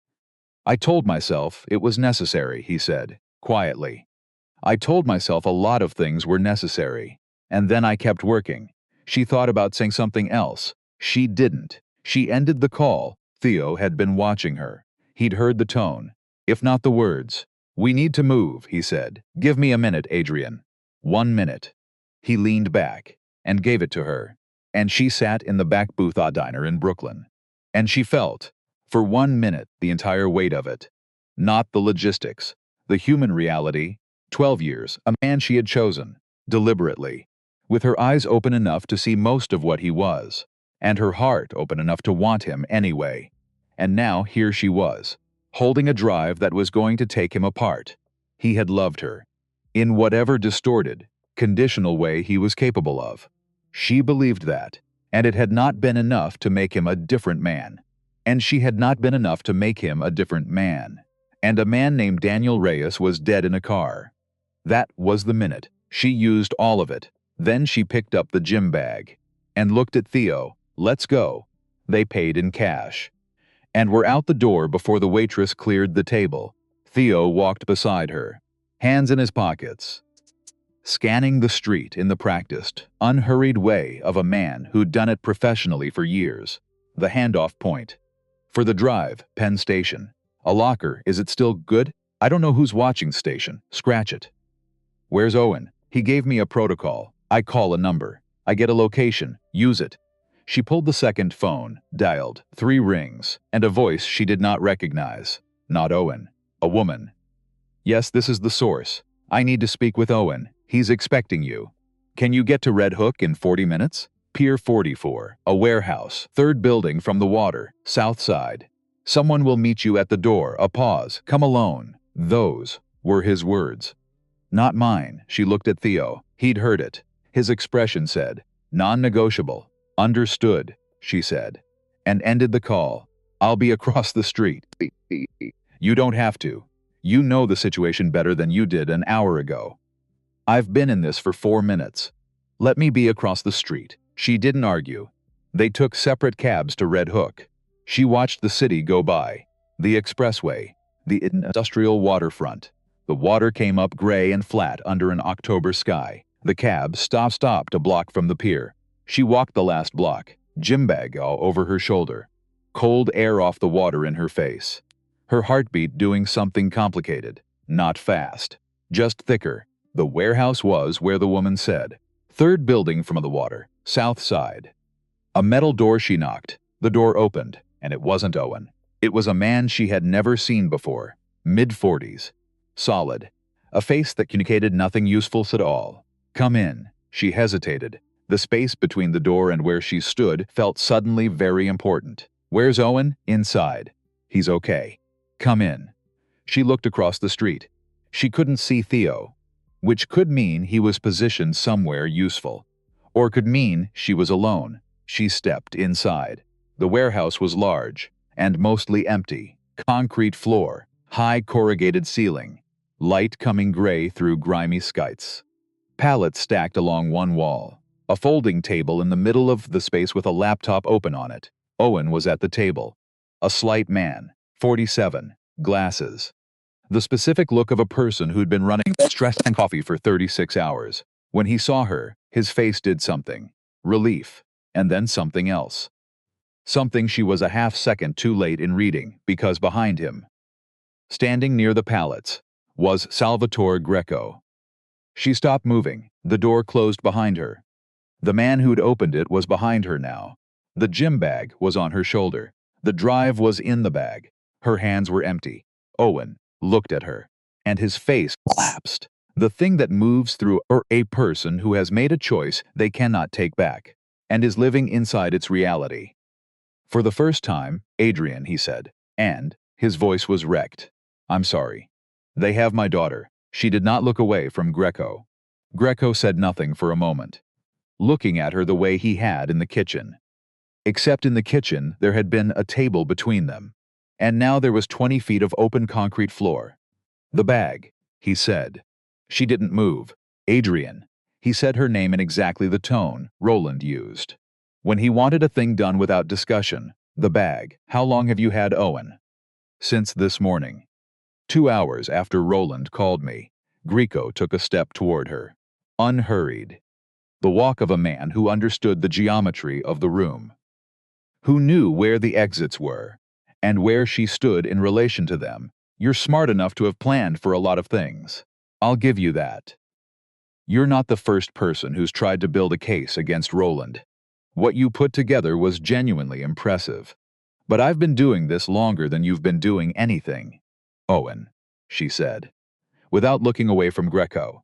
I told myself it was necessary, he said, quietly. I told myself a lot of things were necessary. And then I kept working. She thought about saying something else. She didn't. She ended the call. Theo had been watching her. He'd heard the tone, if not the words. We need to move, he said. Give me a minute, Adrian. 1 minute. He leaned back. and gave it to her. And she sat in the back booth at diner in Brooklyn. And she felt, for 1 minute, the entire weight of it. Not the logistics, the human reality. 12 years, a man she had chosen, deliberately, with her eyes open enough to see most of what he was, and her heart open enough to want him anyway. And now here she was, holding a drive that was going to take him apart. He had loved her, in whatever distorted, conditional way he was capable of. She believed that, and it had not been enough to make him a different man. And she had not been enough to make him a different man. And a man named Daniel Reyes was dead in a car. That was the minute. She used all of it. Then she picked up the gym bag and looked at Theo. Let's go. They paid in cash and were out the door before the waitress cleared the table. Theo walked beside her, hands in his pockets, scanning the street in the practiced, unhurried way of a man who'd done it professionally for years. The handoff point. For the drive, Penn Station. A locker, is it still good? I don't know who's watching station. Scratch it. Where's Owen? He gave me a protocol. I call a number. I get a location. Use it. She pulled the second phone, dialed, 3 rings, and a voice she did not recognize. Not Owen. A woman. Yes, this is the source. I need to speak with Owen. He's expecting you. Can you get to Red Hook in 40 minutes? Pier 44, a warehouse, 3rd building from the water, south side. Someone will meet you at the door. A pause. Come alone. Those were his words. Not mine. She looked at Theo. He'd heard it. His expression said, non-negotiable. Understood, she said, and ended the call. I'll be across the street. You don't have to. You know the situation better than you did an hour ago. I've been in this for 4 minutes. Let me be across the street. She didn't argue. They took separate cabs to Red Hook. She watched the city go by. The expressway. The industrial waterfront. The water came up gray and flat under an October sky. The cab stopped a block from the pier. She walked the last block, gym bag all over her shoulder. Cold air off the water in her face. Her heartbeat doing something complicated. Not fast. Just thicker. The warehouse was where the woman said. 3rd building from the water, south side. A metal door she knocked. The door opened, and it wasn't Owen. It was a man she had never seen before. Mid-40s. Solid. A face that communicated nothing useful at all. Come in. She hesitated. The space between the door and where she stood felt suddenly very important. Where's Owen? Inside. He's okay. Come in. She looked across the street. She couldn't see Theo, which could mean he was positioned somewhere useful, or could mean she was alone. She stepped inside. The warehouse was large and mostly empty. Concrete floor, high corrugated ceiling, light coming gray through grimy skites. Pallets stacked along one wall. A folding table in the middle of the space with a laptop open on it. Owen was at the table. A slight man, 47, glasses. The specific look of a person who'd been running stress and coffee for 36 hours. When he saw her, his face did something. Relief, and then something else. Something she was a half-second too late in reading, because behind him, standing near the pallets, was Salvatore Greco. She stopped moving. The door closed behind her. The man who'd opened it was behind her now. The gym bag was on her shoulder. The drive was in the bag. Her hands were empty. Owen looked at her, and his face collapsed. The thing that moves through a person who has made a choice they cannot take back, and is living inside its reality. For the first time, Adrian, he said, and his voice was wrecked. I'm sorry. They have my daughter. She did not look away from Greco. Greco said nothing for a moment, looking at her the way he had in the kitchen. Except in the kitchen, there had been a table between them, and now there was 20 feet of open concrete floor. The bag, he said. She didn't move. Adrian. He said her name in exactly the tone Roland used. When he wanted a thing done without discussion. The bag. How long have you had Owen? Since this morning. 2 hours after Roland called me. Greco took a step toward her. Unhurried. The walk of a man who understood the geometry of the room. Who knew where the exits were, and where she stood in relation to them. You're smart enough to have planned for a lot of things. I'll give you that. You're not the first person who's tried to build a case against Roland. What you put together was genuinely impressive. But I've been doing this longer than you've been doing anything. Owen, she said, without looking away from Greco.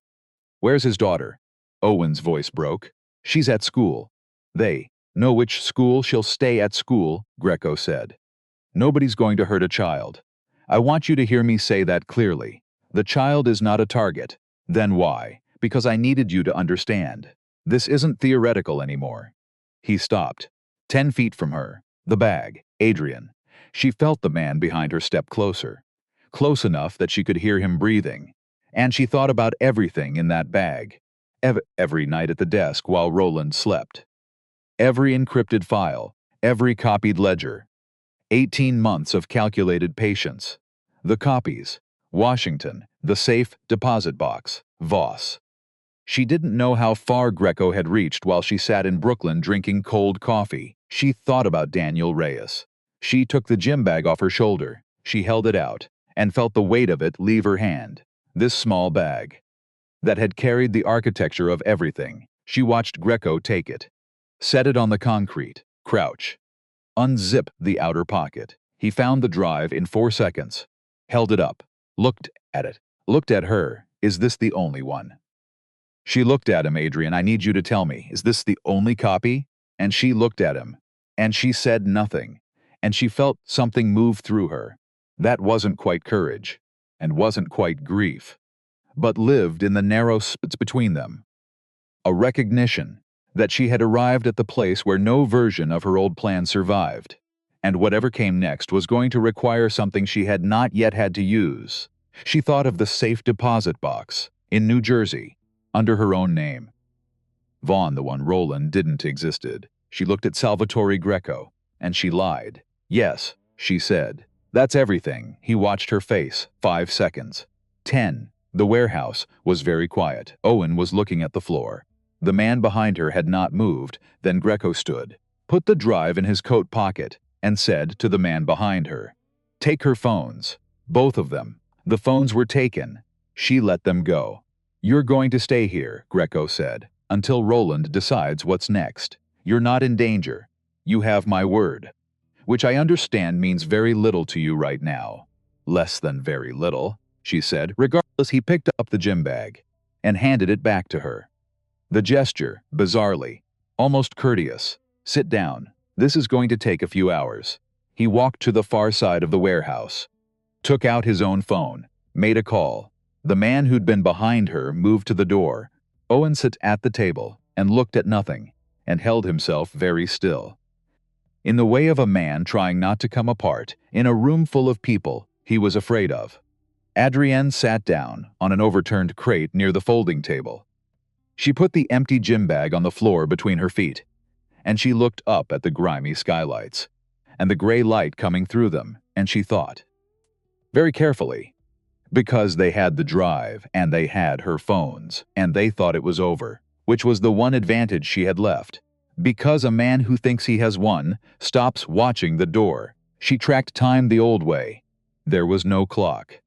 Where's his daughter? Owen's voice broke. She's at school. They know which school. She'll stay at school, Greco said. Nobody's going to hurt a child. I want you to hear me say that clearly. The child is not a target. Then why? Because I needed you to understand. This isn't theoretical anymore. He stopped. 10 feet from her. The bag. Adrian. She felt the man behind her step closer. Close enough that she could hear him breathing. And she thought about everything in that bag. Every night at the desk while Roland slept. Every encrypted file. Every copied ledger. 18 months of calculated patience. The copies. Washington. The safe deposit box. Voss. She didn't know how far Greco had reached while she sat in Brooklyn drinking cold coffee. She thought about Daniel Reyes. She took the gym bag off her shoulder. She held it out and felt the weight of it leave her hand. This small bag that had carried the architecture of everything. She watched Greco take it. Set it on the concrete. Crouch. Unzip the outer pocket. He found the drive in 4 seconds. Held it up. Looked at it. Looked at her. Is this the only one? She looked at him. Adrian, I need you to tell me, is this the only copy? And she looked at him. And she said nothing. And she felt something move through her. That wasn't quite courage. And wasn't quite grief. But lived in the narrow space between them. A recognition that she had arrived at the place where no version of her old plan survived. And whatever came next was going to require something she had not yet had to use. She thought of the safe deposit box in New Jersey, under her own name. Vaughn, the one Roland didn't existed. She looked at Salvatore Greco, and she lied. Yes, she said. That's everything. He watched her face. 5 seconds. 10. The warehouse was very quiet. Owen was looking at the floor. The man behind her had not moved. Then Greco stood, put the drive in his coat pocket, and said to the man behind her, "Take her phones." Both of them. The phones were taken. She let them go. "You're going to stay here," Greco said, "until Roland decides what's next. You're not in danger. You have my word. Which I understand means very little to you right now." "Less than very little," she said. Regardless, he picked up the gym bag and handed it back to her. The gesture, bizarrely, almost courteous. "Sit down. This is going to take a few hours." He walked to the far side of the warehouse, took out his own phone, made a call. The man who'd been behind her moved to the door. Owen sat at the table and looked at nothing, and held himself very still. In the way of a man trying not to come apart in a room full of people he was afraid of. Adrian sat down on an overturned crate near the folding table. She put the empty gym bag on the floor between her feet, and she looked up at the grimy skylights and the gray light coming through them, and she thought, very carefully, because they had the drive and they had her phones, and they thought it was over, which was the one advantage she had left. Because a man who thinks he has won stops watching the door. She tracked time the old way. There was no clock.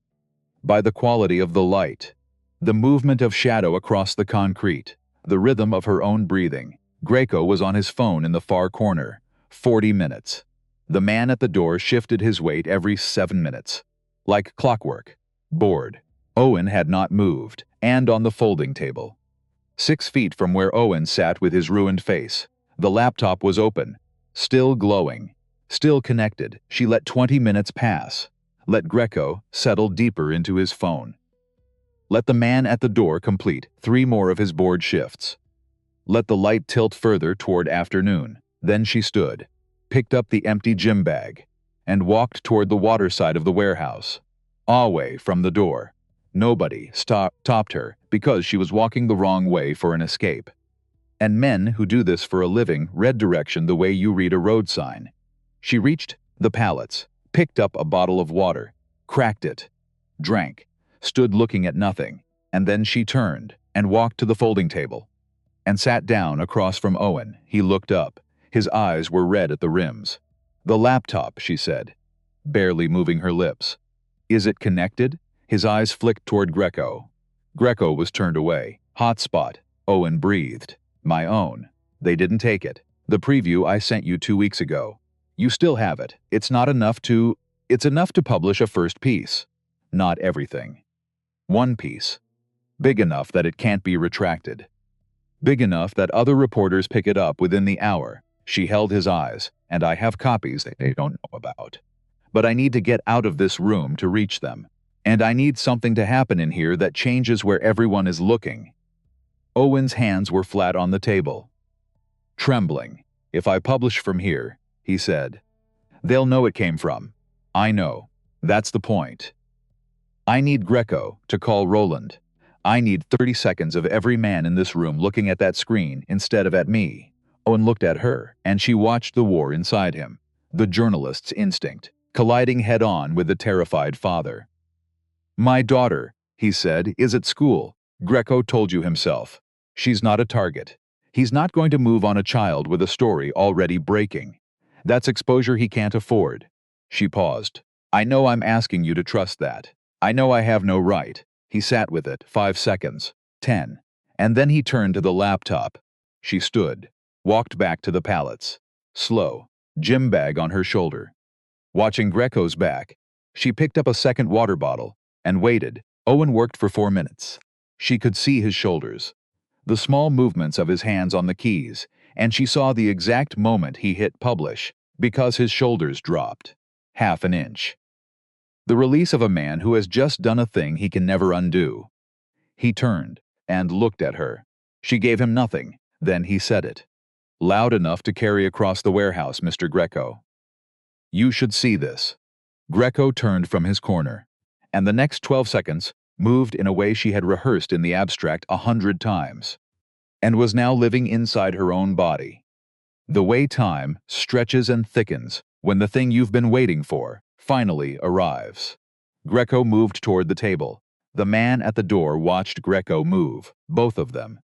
By the quality of the light, the movement of shadow across the concrete, the rhythm of her own breathing. Greco was on his phone in the far corner. 40 minutes. The man at the door shifted his weight every 7 minutes. Like clockwork. Bored. Owen had not moved, and on the folding table. 6 feet from where Owen sat with his ruined face, the laptop was open, still glowing, still connected. She let 20 minutes pass. Let Greco settle deeper into his phone. Let the man at the door complete 3 more of his board shifts. Let the light tilt further toward afternoon. Then she stood, picked up the empty gym bag, and walked toward the water side of the warehouse. Away from the door. Nobody stopped her because she was walking the wrong way for an escape. And men who do this for a living read direction the way you read a road sign. She reached the pallets, picked up a bottle of water, cracked it, drank, stood looking at nothing, and then she turned and walked to the folding table and sat down across from Owen. He looked up. His eyes were red at the rims. "The laptop," she said, barely moving her lips. "Is it connected?" His eyes flicked toward Greco. Greco was turned away. Hotspot. Owen breathed. My own. They didn't take it. The preview I sent you 2 weeks ago. You still have it. It's enough to publish a first piece. Not everything. One piece. Big enough that it can't be retracted. Big enough that other reporters pick it up within the hour. She held his eyes, and I have copies they don't know about. But I need to get out of this room to reach them. And I need something to happen in here that changes where everyone is looking. Owen's hands were flat on the table. Trembling. If I publish from here, he said, they'll know it came from. I know. That's the point. I need Greco to call Roland. I need 30 seconds of every man in this room looking at that screen instead of at me. Owen looked at her, and she watched the war inside him, the journalist's instinct, colliding head-on with the terrified father. My daughter, he said, is at school. Greco told you himself. She's not a target. He's not going to move on a child with a story already breaking. That's exposure he can't afford. She paused. I know I'm asking you to trust that. I know I have no right. He sat with it, 5 seconds, 10. And then he turned to the laptop. She stood, walked back to the pallets. Slow, gym bag on her shoulder. Watching Greco's back, she picked up a second water bottle and waited. Owen worked for 4 minutes. She could see his shoulders, the small movements of his hands on the keys, and she saw the exact moment he hit publish because his shoulders dropped. Half an inch. The release of a man who has just done a thing he can never undo. He turned and looked at her. She gave him nothing. Then he said it. Loud enough to carry across the warehouse, Mr. Greco. You should see this. Greco turned from his corner, and the next 12 seconds moved in a way she had rehearsed in the abstract 100 times, and was now living inside her own body. The way time stretches and thickens when the thing you've been waiting for finally arrives. Greco moved toward the table. The man at the door watched Greco move, both of them,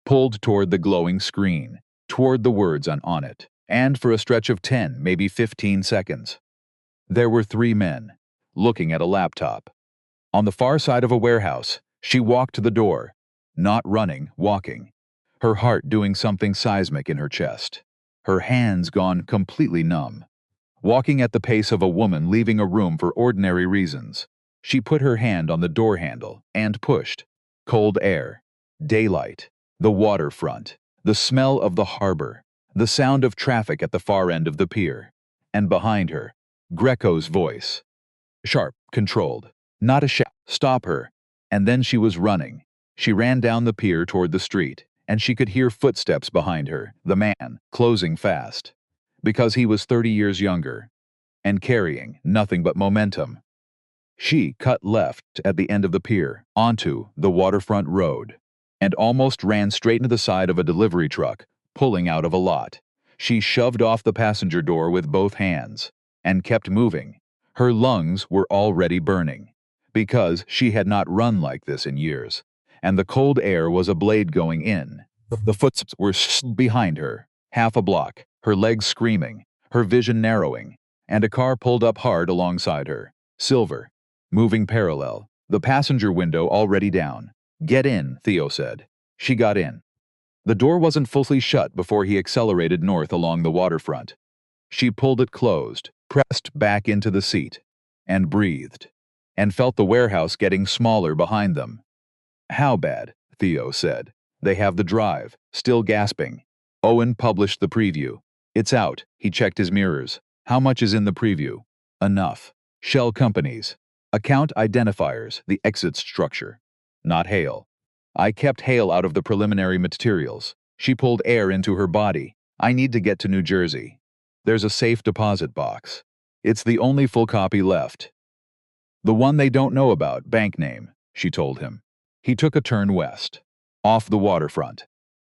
pulled toward the glowing screen, toward the words on it, and for a stretch of 10, maybe 15 seconds. There were 3 men, looking at a laptop. On the far side of a warehouse, she walked to the door, not running, walking, her heart doing something seismic in her chest, her hands gone completely numb. Walking at the pace of a woman leaving a room for ordinary reasons, she put her hand on the door handle and pushed. Cold air, daylight, the waterfront, the smell of the harbor, the sound of traffic at the far end of the pier, and behind her, Greco's voice. Sharp, controlled, not a shout. Stop her. And then she was running. She ran down the pier toward the street, and she could hear footsteps behind her, the man, closing fast. Because he was 30 years younger, and carrying nothing but momentum. She cut left at the end of the pier, onto the waterfront road, and almost ran straight into the side of a delivery truck, pulling out of a lot. She shoved off the passenger door with both hands, and kept moving. Her lungs were already burning, because she had not run like this in years, and the cold air was a blade going in. The footsteps were behind her, half a block, her legs screaming, her vision narrowing, and a car pulled up hard alongside her, silver, moving parallel, the passenger window already down. Get in, Theo said. She got in. The door wasn't fully shut before he accelerated north along the waterfront. She pulled it closed, pressed back into the seat, and breathed, and felt the warehouse getting smaller behind them. How bad, Theo said. They have the drive, still gasping. Owen published the preview. It's out. He checked his mirrors. How much is in the preview? Enough. Shell companies. Account identifiers, the exit structure. Not Hale. I kept Hale out of the preliminary materials. She pulled air into her body. I need to get to New Jersey. There's a safe deposit box. It's the only full copy left. The one they don't know about, bank name, she told him. He took a turn west, off the waterfront,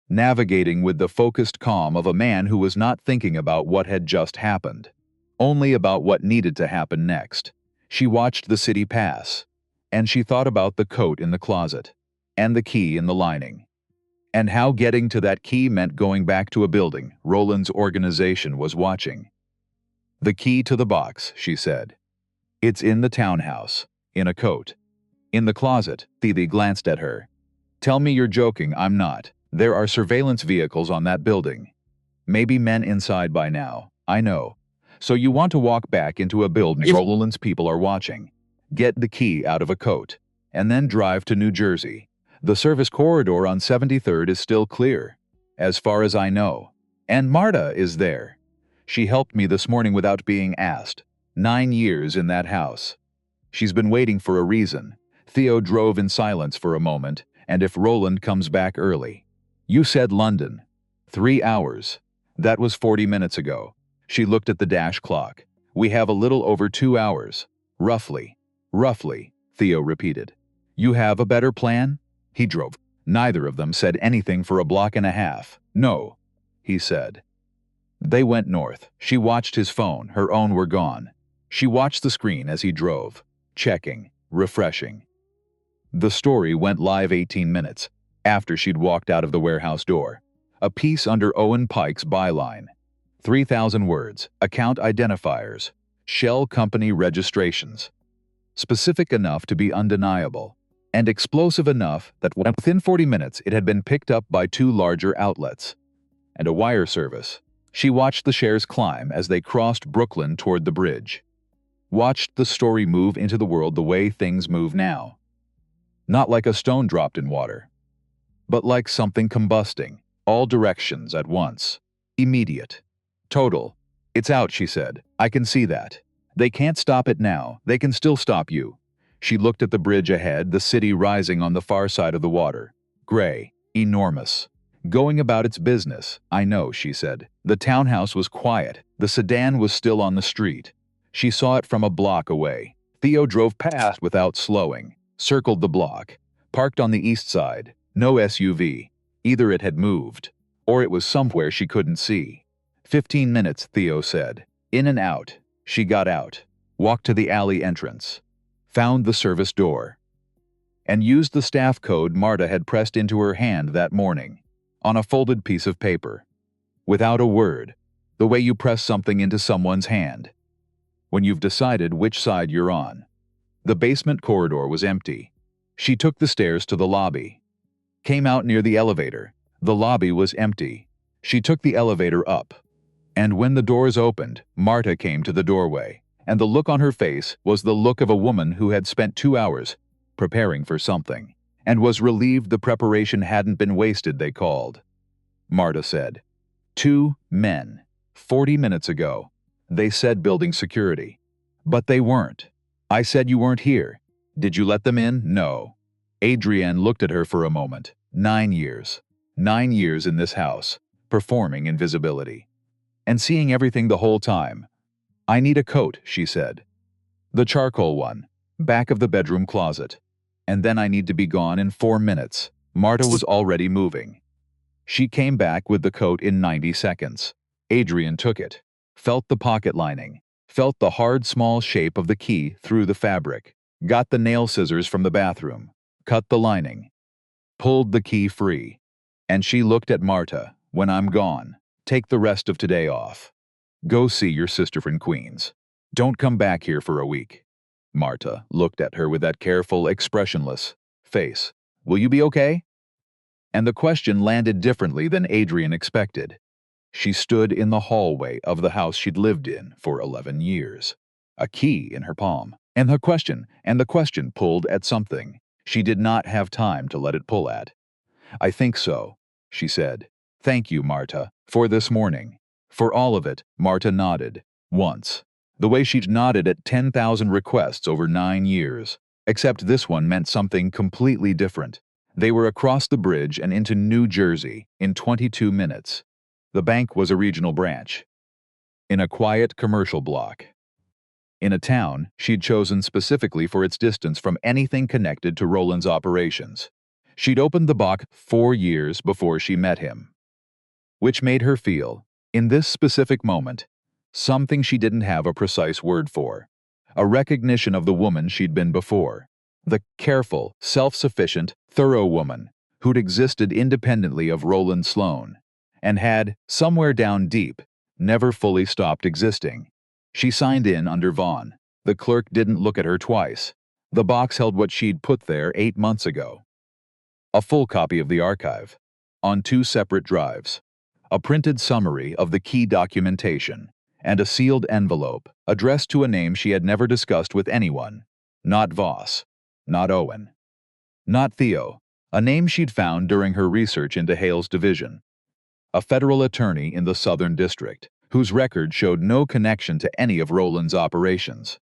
navigating with the focused calm of a man who was not thinking about what had just happened, only about what needed to happen next. She watched the city pass, and she thought about the coat in the closet, and the key in the lining, and how getting to that key meant going back to a building Roland's organization was watching. The key to the box, she said. It's in the townhouse, in a coat. In the closet, Phoebe glanced at her. Tell me you're joking, I'm not. There are surveillance vehicles on that building. Maybe men inside by now, I know. So you want to walk back into a building Roland's people are watching. Get the key out of a coat. And then drive to New Jersey. The service corridor on 73rd is still clear, as far as I know. And Marta is there. She helped me this morning without being asked. 9 years in that house. She's been waiting for a reason. Theo drove in silence for a moment, and if Roland comes back early. You said London. 3 hours. That was 40 minutes ago. She looked at the dash clock. We have a little over 2 hours. Roughly. Roughly, Theo repeated. You have a better plan? He drove. Neither of them said anything for a block and a half. No, he said. They went north. She watched his phone. Her own were gone. She watched the screen as he drove. Checking. Refreshing. The story went live 18 minutes after she'd walked out of the warehouse door. A piece under Owen Pike's byline. 3,000 words. Account identifiers. Shell company registrations. Specific enough to be undeniable. And explosive enough that within 40 minutes it had been picked up by 2 larger outlets. And a wire service. She watched the shares climb as they crossed Brooklyn toward the bridge. Watched the story move into the world the way things move now. Not like a stone dropped in water, but like something combusting, all directions at once. Immediate. Total. It's out, she said. I can see that. They can't stop it now. They can still stop you. She looked at the bridge ahead, the city rising on the far side of the water. Gray. Enormous. Going about its business, I know, she said. The townhouse was quiet. The sedan was still on the street. She saw it from a block away. Theo drove past without slowing. Circled the block. Parked on the east side. No SUV. Either it had moved, or it was somewhere she couldn't see. 15 minutes, Theo said. In and out. She got out. Walked to the alley entrance. Found the service door. And used the staff code Marta had pressed into her hand that morning. On a folded piece of paper. Without a word. The way you press something into someone's hand. When you've decided which side you're on. The basement corridor was empty. She took the stairs to the lobby. Came out near the elevator. The lobby was empty. She took the elevator up. And when the doors opened, Marta came to the doorway. And the look on her face was the look of a woman who had spent 2 hours preparing for something. And was relieved the preparation hadn't been wasted, they called. Marta said. 2 men. 40 minutes ago. They said building security. But they weren't. I said you weren't here. Did you let them in? No. Adrian looked at her for a moment. 9 years. 9 years in this house, performing invisibility. And seeing everything the whole time. I need a coat, she said. The charcoal one, back of the bedroom closet. And then I need to be gone in 4 minutes. Marta was already moving. She came back with the coat in 90 seconds. Adrian took it. Felt the pocket lining. Felt the hard, small shape of the key through the fabric. Got the nail scissors from the bathroom. Cut the lining. Pulled the key free. And she looked at Marta. When I'm gone, take the rest of today off. Go see your sister in Queens. Don't come back here for a week. Marta looked at her with that careful, expressionless face. Will you be okay? And the question landed differently than Adrian expected. She stood in the hallway of the house she'd lived in for 11 years. A key in her palm. And the question pulled at something. She did not have time to let it pull at. I think so, she said. Thank you, Marta, for this morning. For all of it, Marta nodded. Once. The way she'd nodded at 10,000 requests over 9 years. Except this one meant something completely different. They were across the bridge and into New Jersey in 22 minutes. The bank was a regional branch. In a quiet commercial block. In a town she'd chosen specifically for its distance from anything connected to Roland's operations. She'd opened the box 4 years before she met him. Which made her feel, in this specific moment, something she didn't have a precise word for. A recognition of the woman she'd been before. The careful, self-sufficient, thorough woman who'd existed independently of Roland Sloane. And had, somewhere down deep, never fully stopped existing. She signed in under Vaughn. The clerk didn't look at her twice. The box held what she'd put there 8 months ago. A full copy of the archive, on 2 separate drives, a printed summary of the key documentation, and a sealed envelope addressed to a name she had never discussed with anyone. Not Voss, not Owen, not Theo, a name she'd found during her research into Hale's division. A federal attorney in the Southern District, whose record showed no connection to any of Roland's operations,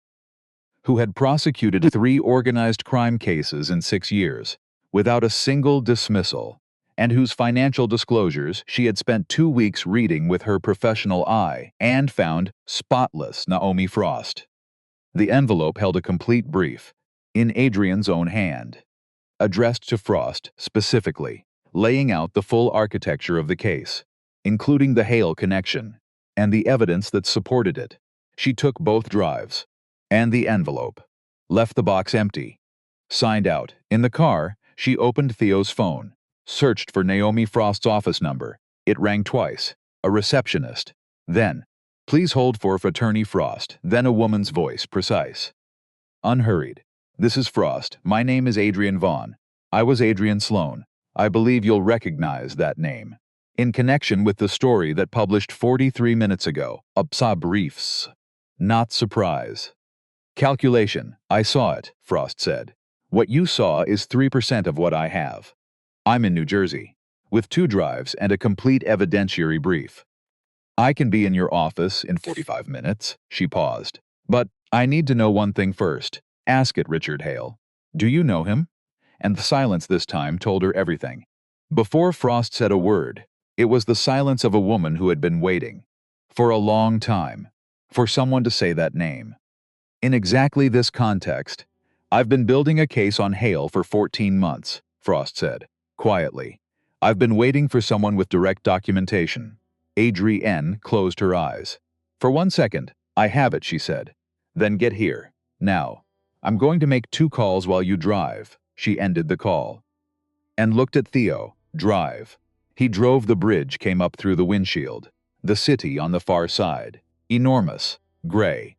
who had prosecuted 3 organized crime cases in 6 years, without a single dismissal, and whose financial disclosures she had spent 2 weeks reading with her professional eye and found spotless. Naomi Frost. The envelope held a complete brief, in Adrian's own hand, addressed to Frost specifically, laying out the full architecture of the case, including the Hale connection, and the evidence that supported it. She took both drives, and the envelope, left the box empty, signed out. In the car, she opened Theo's phone, searched for Naomi Frost's office number. It rang twice. A receptionist. Then, "Please hold for Attorney Frost." Then a woman's voice, precise, unhurried. "This is Frost. My name is Adrian Vaughn. I was Adrian Sloane. I believe you'll recognize that name. In connection with the story that published 43 minutes ago. Upsa briefs. Not surprise. Calculation. I saw it," Frost said. "What you saw is 3% of what I have. I'm in New Jersey, with 2 drives and a complete evidentiary brief. I can be in your office in 45 minutes, she paused. "But I need to know one thing first. Ask it, Richard Hale. Do you know him?" And the silence this time told her everything. Before Frost said a word, it was the silence of a woman who had been waiting, for a long time, for someone to say that name. In exactly this context, "I've been building a case on Hale for 14 months, Frost said, quietly. "I've been waiting for someone with direct documentation." Adrienne closed her eyes. "For 1 second, I have it," she said. "Then get here. Now. I'm going to make 2 calls while you drive." She ended the call, and looked at Theo. Drive. He drove. The bridge came up through the windshield. The city on the far side. Enormous. Gray.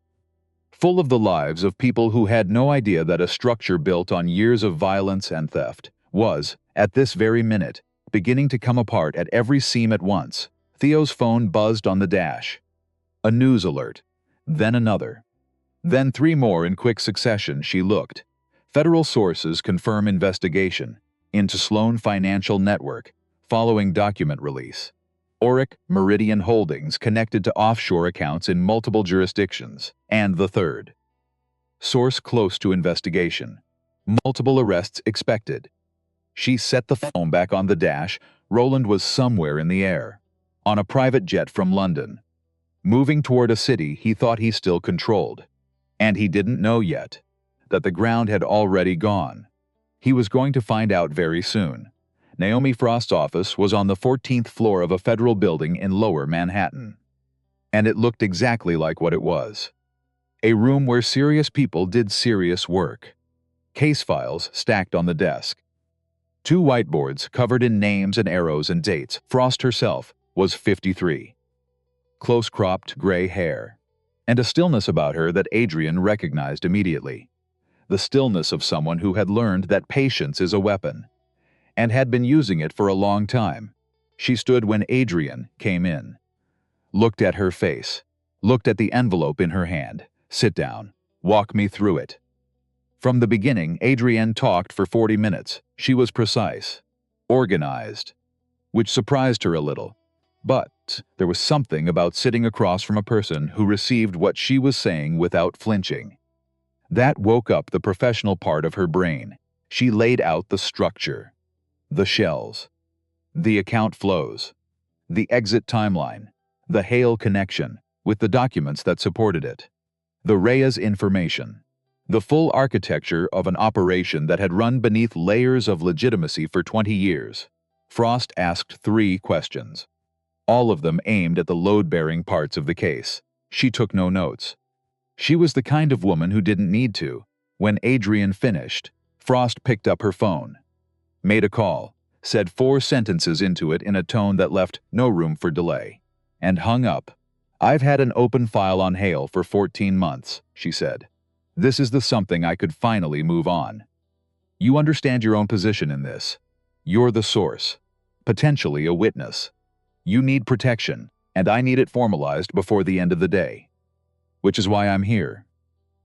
Full of the lives of people who had no idea that a structure built on years of violence and theft was, at this very minute, beginning to come apart at every seam at once. Theo's phone buzzed on the dash. A news alert. Then another. Then 3 more in quick succession. She looked. Federal sources confirm investigation into Sloane Financial Network following document release. Auric Meridian Holdings connected to offshore accounts in multiple jurisdictions. And the third. Source close to investigation. Multiple arrests expected. She set the phone back on the dash. Roland was somewhere in the air, on a private jet from London, moving toward a city he thought he still controlled. And he didn't know yet that the ground had already gone. He was going to find out very soon. Naomi Frost's office was on the 14th floor of a federal building in Lower Manhattan. And it looked exactly like what it was. A room where serious people did serious work. Case files stacked on the desk. 2 whiteboards covered in names and arrows and dates. Frost herself was 53. Close-cropped gray hair. And a stillness about her that Adrian recognized immediately. The stillness of someone who had learned that patience is a weapon, and had been using it for a long time. She stood when Adrian came in, looked at her face, looked at the envelope in her hand. "Sit down. Walk me through it." From the beginning, Adrian talked for 40 minutes. She was precise, organized, which surprised her a little. But there was something about sitting across from a person who received what she was saying without flinching. That woke up the professional part of her brain. She laid out the structure, the shells, the account flows, the exit timeline, the Hale connection, with the documents that supported it, the Reyes information, the full architecture of an operation that had run beneath layers of legitimacy for 20 years. Frost asked 3 questions, all of them aimed at the load-bearing parts of the case. She took no notes. She was the kind of woman who didn't need to. When Adrian finished, Frost picked up her phone, made a call, said 4 sentences into it in a tone that left no room for delay, and hung up. "I've had an open file on Hale for 14 months, she said. "This is the something I could finally move on. You understand your own position in this. You're the source, potentially a witness. You need protection, and I need it formalized before the end of the day. Which is why I'm here.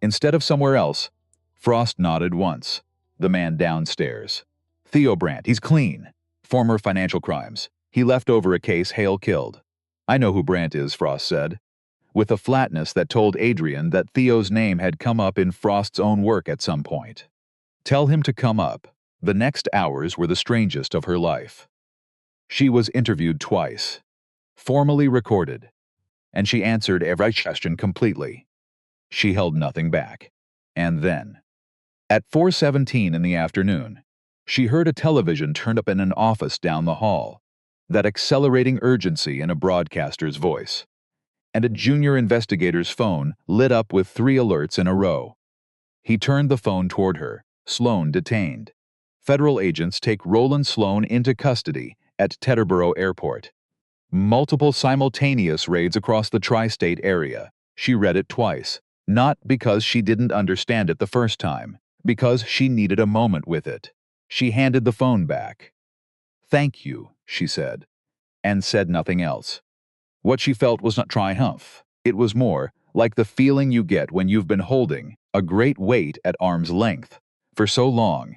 Instead of somewhere else. Frost nodded once. The man downstairs. Theo Brandt, he's clean. Former financial crimes. He left over a case Hale killed. I know who Brandt is, Frost said, with a flatness that told Adrian that Theo's name had come up in Frost's own work at some point. Tell him to come up. The next hours were the strangest of her life. She was interviewed twice, formally recorded, and she answered every question completely. She held nothing back. And then, at 4:17 in the afternoon, she heard a television turn up in an office down the hall, that accelerating urgency in a broadcaster's voice, and a junior investigator's phone lit up with 3 alerts in a row. He turned the phone toward her. Sloane detained. Federal agents take Roland Sloane into custody at Teterboro Airport. Multiple simultaneous raids across the tri-state area. She read it twice, not because she didn't understand it the first time, because she needed a moment with it. She handed the phone back. "Thank you," she said, and said nothing else. What she felt was not triumph. It was more like the feeling you get when you've been holding a great weight at arm's length for so long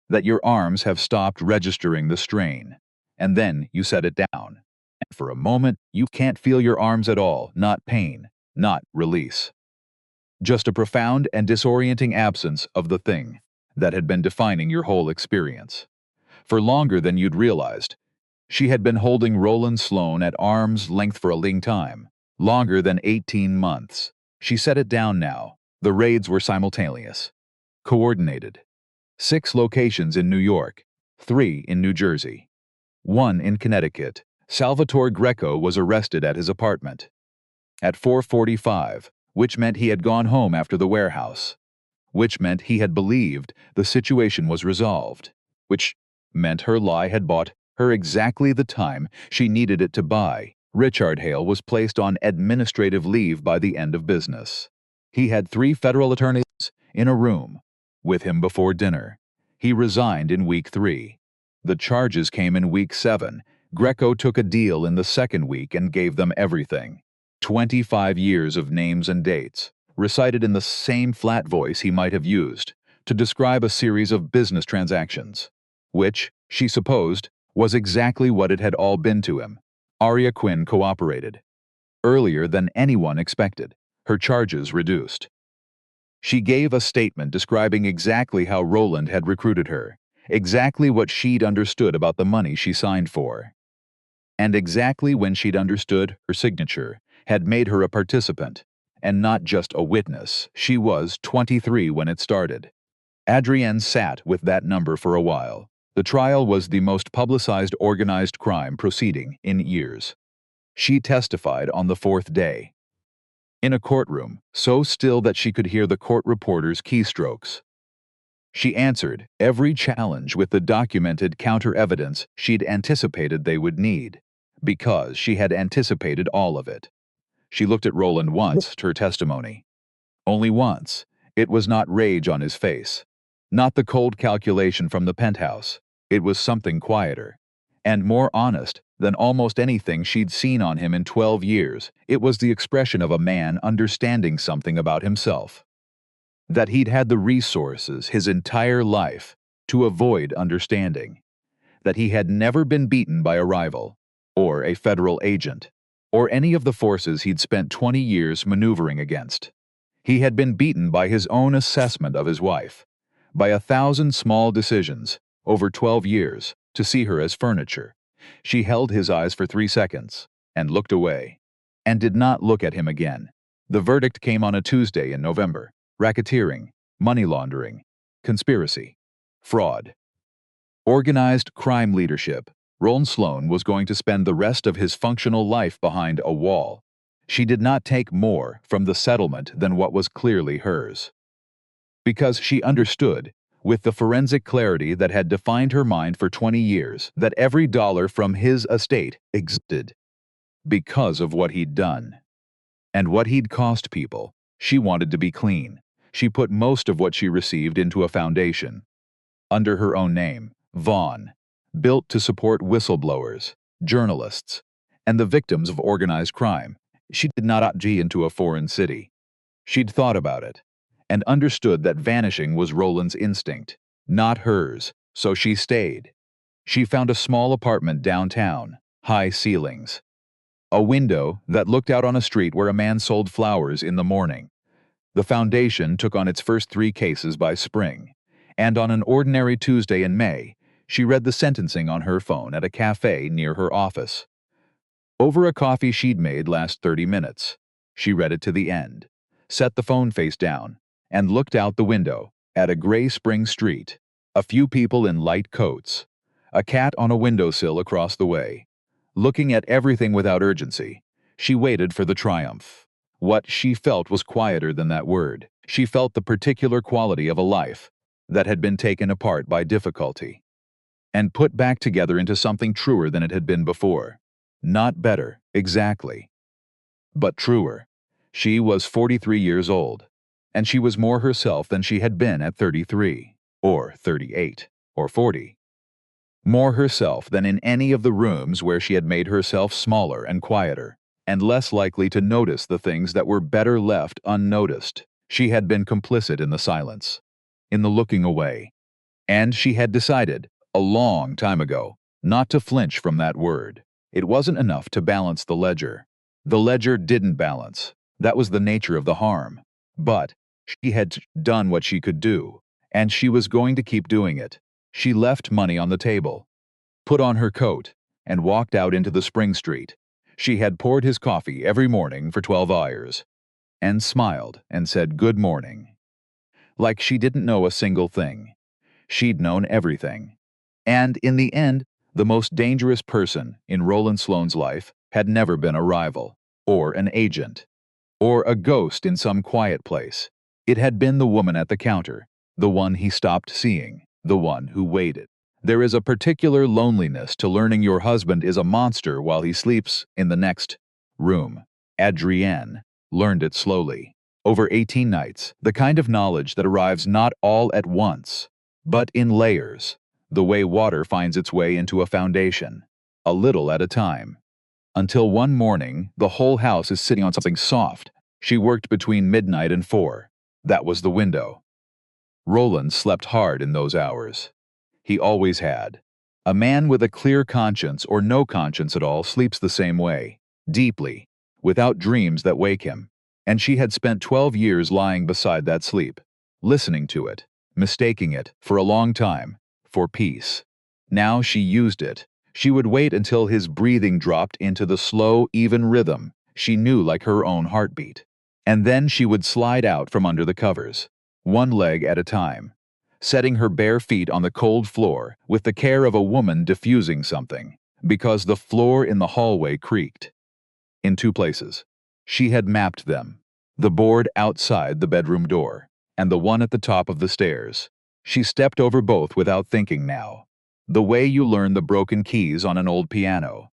that your arms have stopped registering the strain, and then you set it down. And for a moment, you can't feel your arms at all, not pain, not release. Just a profound and disorienting absence of the thing that had been defining your whole experience. For longer than you'd realized, she had been holding Roland Sloane at arm's length for a long time, longer than 18 months. She set it down now. The raids were simultaneous, coordinated. 6 locations in New York, 3 in New Jersey, 1 in Connecticut. Salvatore Greco was arrested at his apartment at 4:45, which meant he had gone home after the warehouse, which meant he had believed the situation was resolved, which meant her lie had bought her exactly the time she needed it to buy. Richard Hale was placed on administrative leave by the end of business. He had 3 federal attorneys in a room with him before dinner. He resigned in week 3. The charges came in week 7. Greco took a deal in the second week and gave them everything. 25 years of names and dates, recited in the same flat voice he might have used to describe a series of business transactions, which, she supposed, was exactly what it had all been to him. Aria Quinn cooperated. Earlier than anyone expected, her charges reduced. She gave a statement describing exactly how Roland had recruited her, exactly what she'd understood about the money she signed for, and exactly when she'd understood her signature had made her a participant, and not just a witness. She was 23 when it started. Adrian sat with that number for a while. The trial was the most publicized organized crime proceeding in years. She testified on the 4th day, in a courtroom so still that she could hear the court reporter's keystrokes. She answered every challenge with the documented counter-evidence she'd anticipated they would need, because she had anticipated all of it. She looked at Roland once, her testimony. Only once. It was not rage on his face, not the cold calculation from the penthouse. It was something quieter and more honest than almost anything she'd seen on him in 12 years. It was the expression of a man understanding something about himself, that he'd had the resources his entire life to avoid understanding, that he had never been beaten by a rival, or a federal agent, or any of the forces he'd spent 20 years maneuvering against. He had been beaten by his own assessment of his wife, by 1,000 small decisions, over 12 years, to see her as furniture. She held his eyes for 3 seconds, and looked away, and did not look at him again. The verdict came on a Tuesday in November. Racketeering, money laundering, conspiracy, fraud. Organized crime leadership. Roland Sloane was going to spend the rest of his functional life behind a wall. She did not take more from the settlement than what was clearly hers, because she understood, with the forensic clarity that had defined her mind for 20 years, that every dollar from his estate existed because of what he'd done. And what he'd cost people. She wanted to be clean. She put most of what she received into a foundation, under her own name, Vaughn, built to support whistleblowers, journalists, and the victims of organized crime. She did not flee into a foreign city. She'd thought about it, and understood that vanishing was Roland's instinct, not hers, so she stayed. She found a small apartment downtown, high ceilings. A window that looked out on a street where a man sold flowers in the morning. The foundation took on its first 3 cases by spring, and on an ordinary Tuesday in May, she read the sentencing on her phone at a cafe near her office. Over a coffee she'd made last 30 minutes. She read it to the end, set the phone face down, and looked out the window at a gray spring street, a few people in light coats, a cat on a windowsill across the way. Looking at everything without urgency, she waited for the triumph. What she felt was quieter than that word. She felt the particular quality of a life that had been taken apart by difficulty and put back together into something truer than it had been before. Not better, exactly, but truer. She was 43 years old, and she was more herself than she had been at 33, or 38, or 40. More herself than in any of the rooms where she had made herself smaller and quieter, and less likely to notice the things that were better left unnoticed. She had been complicit in the silence, in the looking away, and she had decided, a long time ago, not to flinch from that word. It wasn't enough to balance the ledger. The ledger didn't balance. That was the nature of the harm. But she had done what she could do, and she was going to keep doing it. She left money on the table, put on her coat, and walked out into the spring street. She had poured his coffee every morning for 12 hours, and smiled and said good morning. Like she didn't know a single thing. She'd known everything. And in the end, the most dangerous person in Roland Sloane's life had never been a rival, or an agent, or a ghost in some quiet place. It had been the woman at the counter, the one he stopped seeing, the one who waited. There is a particular loneliness to learning your husband is a monster while he sleeps in the next room. Adrian learned it slowly, over 18 nights, the kind of knowledge that arrives not all at once, but in layers, the way water finds its way into a foundation, a little at a time. Until one morning, the whole house is sitting on something soft. She worked between midnight and 4. That was the window. Roland slept hard in those hours. He always had. A man with a clear conscience or no conscience at all sleeps the same way, deeply, without dreams that wake him. And she had spent 12 years lying beside that sleep, listening to it, mistaking it, for a long time, for peace. Now she used it. She would wait until his breathing dropped into the slow, even rhythm she knew like her own heartbeat. And then she would slide out from under the covers, one leg at a time, setting her bare feet on the cold floor with the care of a woman diffusing something, because the floor in the hallway creaked. In 2 places. She had mapped them, the board outside the bedroom door, and the one at the top of the stairs. She stepped over both without thinking now, the way you learn the broken keys on an old piano,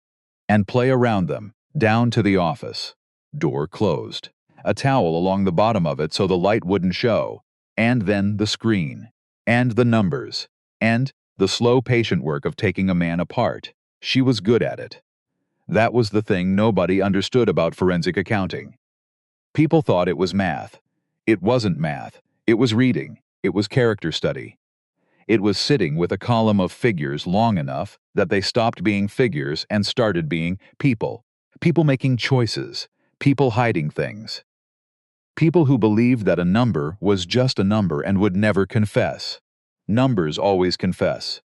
and play around them, down to the office. Door closed, a towel along the bottom of it so the light wouldn't show, and then the screen, and the numbers, and the slow patient work of taking a man apart. She was good at it. That was the thing nobody understood about forensic accounting. People thought it was math. It wasn't math. It was reading. It was character study. It was sitting with a column of figures long enough that they stopped being figures and started being people. People making choices. People hiding things. People who believed that a number was just a number and would never confess. Numbers always confess.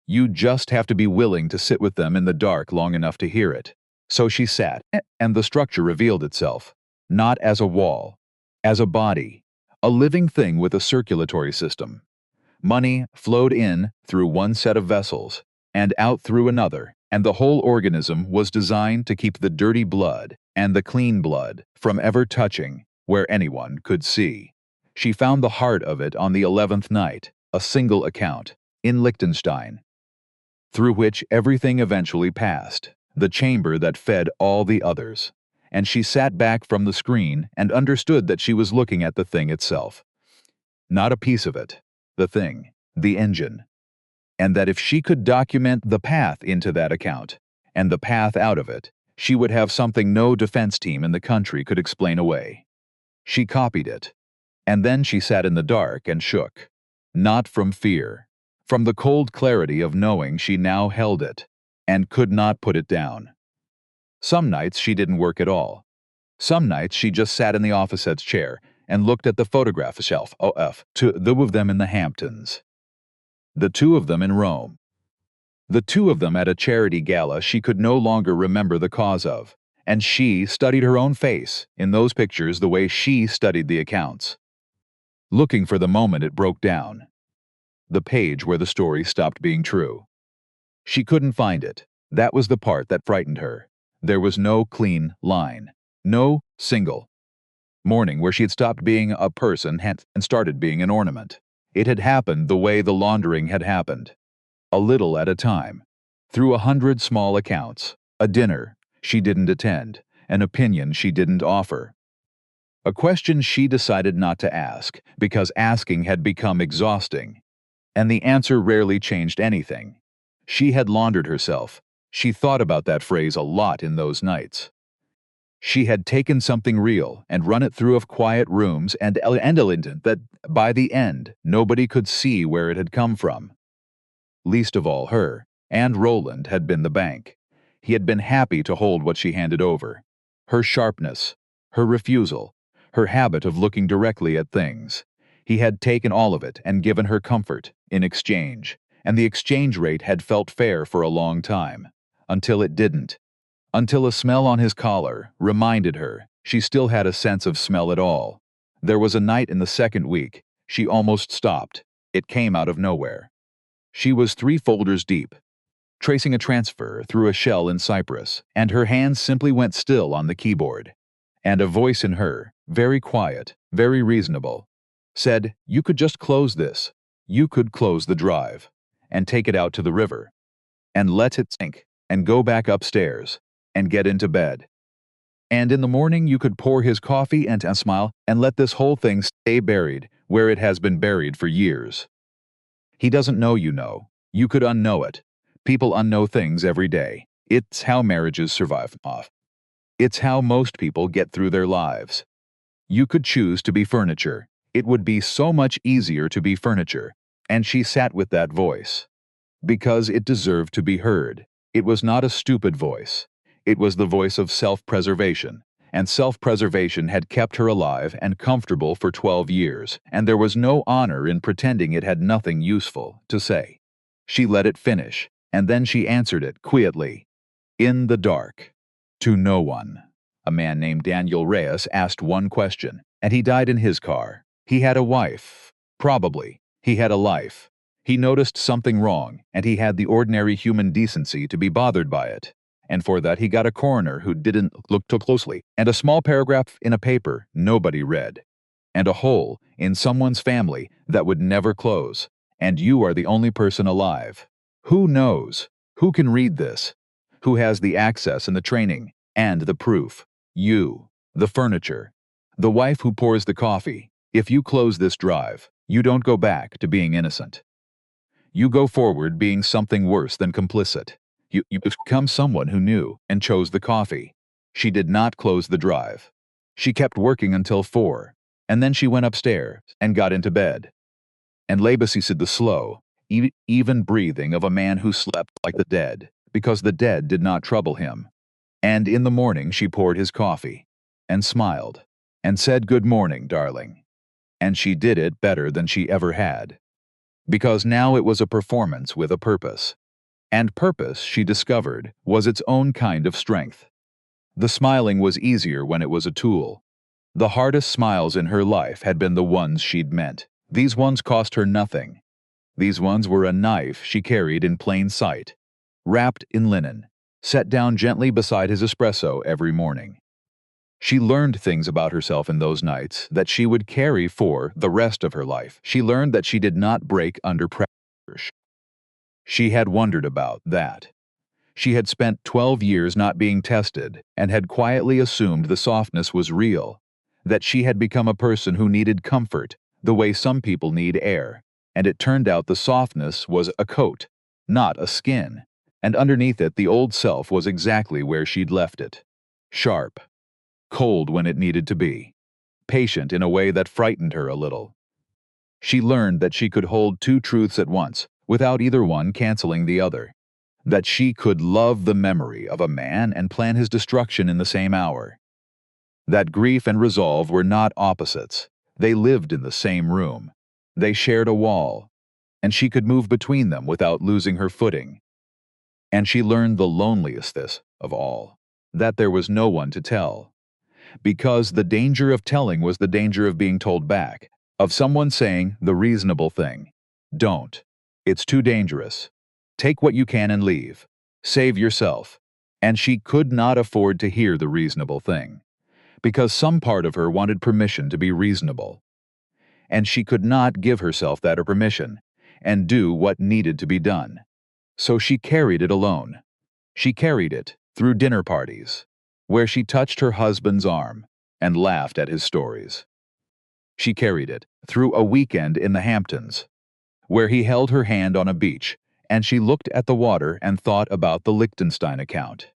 You just have to be willing to sit with them in the dark long enough to hear it. So she sat, and the structure revealed itself, not as a wall, as a body, a living thing with a circulatory system. Money flowed in through one set of vessels, and out through another, and the whole organism was designed to keep the dirty blood and the clean blood from ever touching where anyone could see. She found the heart of it on the 11th night, a single account, in Liechtenstein, through which everything eventually passed, the chamber that fed all the others. And she sat back from the screen and understood that she was looking at the thing itself. Not a piece of it. The thing. The engine. and that if she could document the path into that account and the path out of it, she would have something no defense team in the country could explain away. She copied it, and then she sat in the dark and shook. Not from fear, from the cold clarity of knowing she now held it and could not put it down. Some nights she didn't work at all. Some nights she just sat in the office's chair and looked at the photograph shelf, to the two of them in the Hamptons. The two of them in Rome. The two of them at a charity gala she could no longer remember the cause of, and she studied her own face in those pictures the way she studied the accounts. Looking for the moment it broke down. The page where the story stopped being true. She couldn't find it. That was the part that frightened her. There was no clean line. No single morning where she had stopped being a person and started being an ornament. It had happened the way the laundering had happened. A little at a time. Through 100 small accounts. A dinner she didn't attend. An opinion she didn't offer. A question she decided not to ask because asking had become exhausting. And the answer rarely changed anything. She had laundered herself. She thought about that phrase a lot in those nights. She had taken something real and run it through of quiet rooms and elegant that, by the end, nobody could see where it had come from. Least of all her, and Roland had been the bank. He had been happy to hold what she handed over. Her sharpness, her refusal, her habit of looking directly at things. He had taken all of it and given her comfort in exchange, and the exchange rate had felt fair for a long time, until it didn't. Until a smell on his collar reminded her she still had a sense of smell at all. There was a night in the second week she almost stopped. It came out of nowhere. She was 3 folders deep, tracing a transfer through a shell in Cyprus, and her hands simply went still on the keyboard. And a voice in her, very quiet, very reasonable, said, "You could just close this. You could close the drive, and take it out to the river, and let it sink, and go back upstairs, and get into bed. And in the morning you could pour his coffee and smile and let this whole thing stay buried where it has been buried for years. He doesn't know you know. You could unknow it. People unknow things every day. It's how marriages survive off. It's how most people get through their lives. You could choose to be furniture. It would be so much easier to be furniture." And she sat with that voice. Because it deserved to be heard. It was not a stupid voice. It was the voice of self-preservation, and self-preservation had kept her alive and comfortable for 12 years, and there was no honor in pretending it had nothing useful to say. She let it finish, and then she answered it quietly, in the dark, to no one. A man named Daniel Reyes asked one question, and he died in his car. He had a wife. Probably. He had a life. He noticed something wrong, and he had the ordinary human decency to be bothered by it. And for that he got a coroner who didn't look too closely, and a small paragraph in a paper nobody read, and a hole in someone's family that would never close, and you are the only person alive. Who knows? Who can read this? Who has the access and the training and the proof? You, the furniture, the wife who pours the coffee. If you close this drive, you don't go back to being innocent. You go forward being something worse than complicit. You become someone who knew and chose the coffee. She did not close the drive. She kept working until 4, and then she went upstairs and got into bed. And lay beside the slow, even breathing of a man who slept like the dead, because the dead did not trouble him. And in the morning she poured his coffee, and smiled, and said, "Good morning, darling." And she did it better than she ever had. Because now it was a performance with a purpose. And purpose, she discovered, was its own kind of strength. The smiling was easier when it was a tool. The hardest smiles in her life had been the ones she'd meant. These ones cost her nothing. These ones were a knife she carried in plain sight, wrapped in linen, set down gently beside his espresso every morning. She learned things about herself in those nights that she would carry for the rest of her life. She learned that she did not break under pressure. She had wondered about that. She had spent 12 years not being tested and had quietly assumed the softness was real, that she had become a person who needed comfort the way some people need air, and it turned out the softness was a coat, not a skin, and underneath it the old self was exactly where she'd left it. Sharp, cold when it needed to be, patient in a way that frightened her a little. She learned that she could hold two truths at once, without either one canceling the other. That she could love the memory of a man and plan his destruction in the same hour. That grief and resolve were not opposites. They lived in the same room. They shared a wall, and she could move between them without losing her footing. And she learned the loneliest this of all, that there was no one to tell. Because the danger of telling was the danger of being told back, of someone saying the reasonable thing. Don't. It's too dangerous. Take what you can and leave. Save yourself. And she could not afford to hear the reasonable thing, because some part of her wanted permission to be reasonable. And she could not give herself that permission, and do what needed to be done. So she carried it alone. She carried it through dinner parties, where she touched her husband's arm and laughed at his stories. She carried it through a weekend in the Hamptons, where he held her hand on a beach, and she looked at the water and thought about the Liechtenstein account.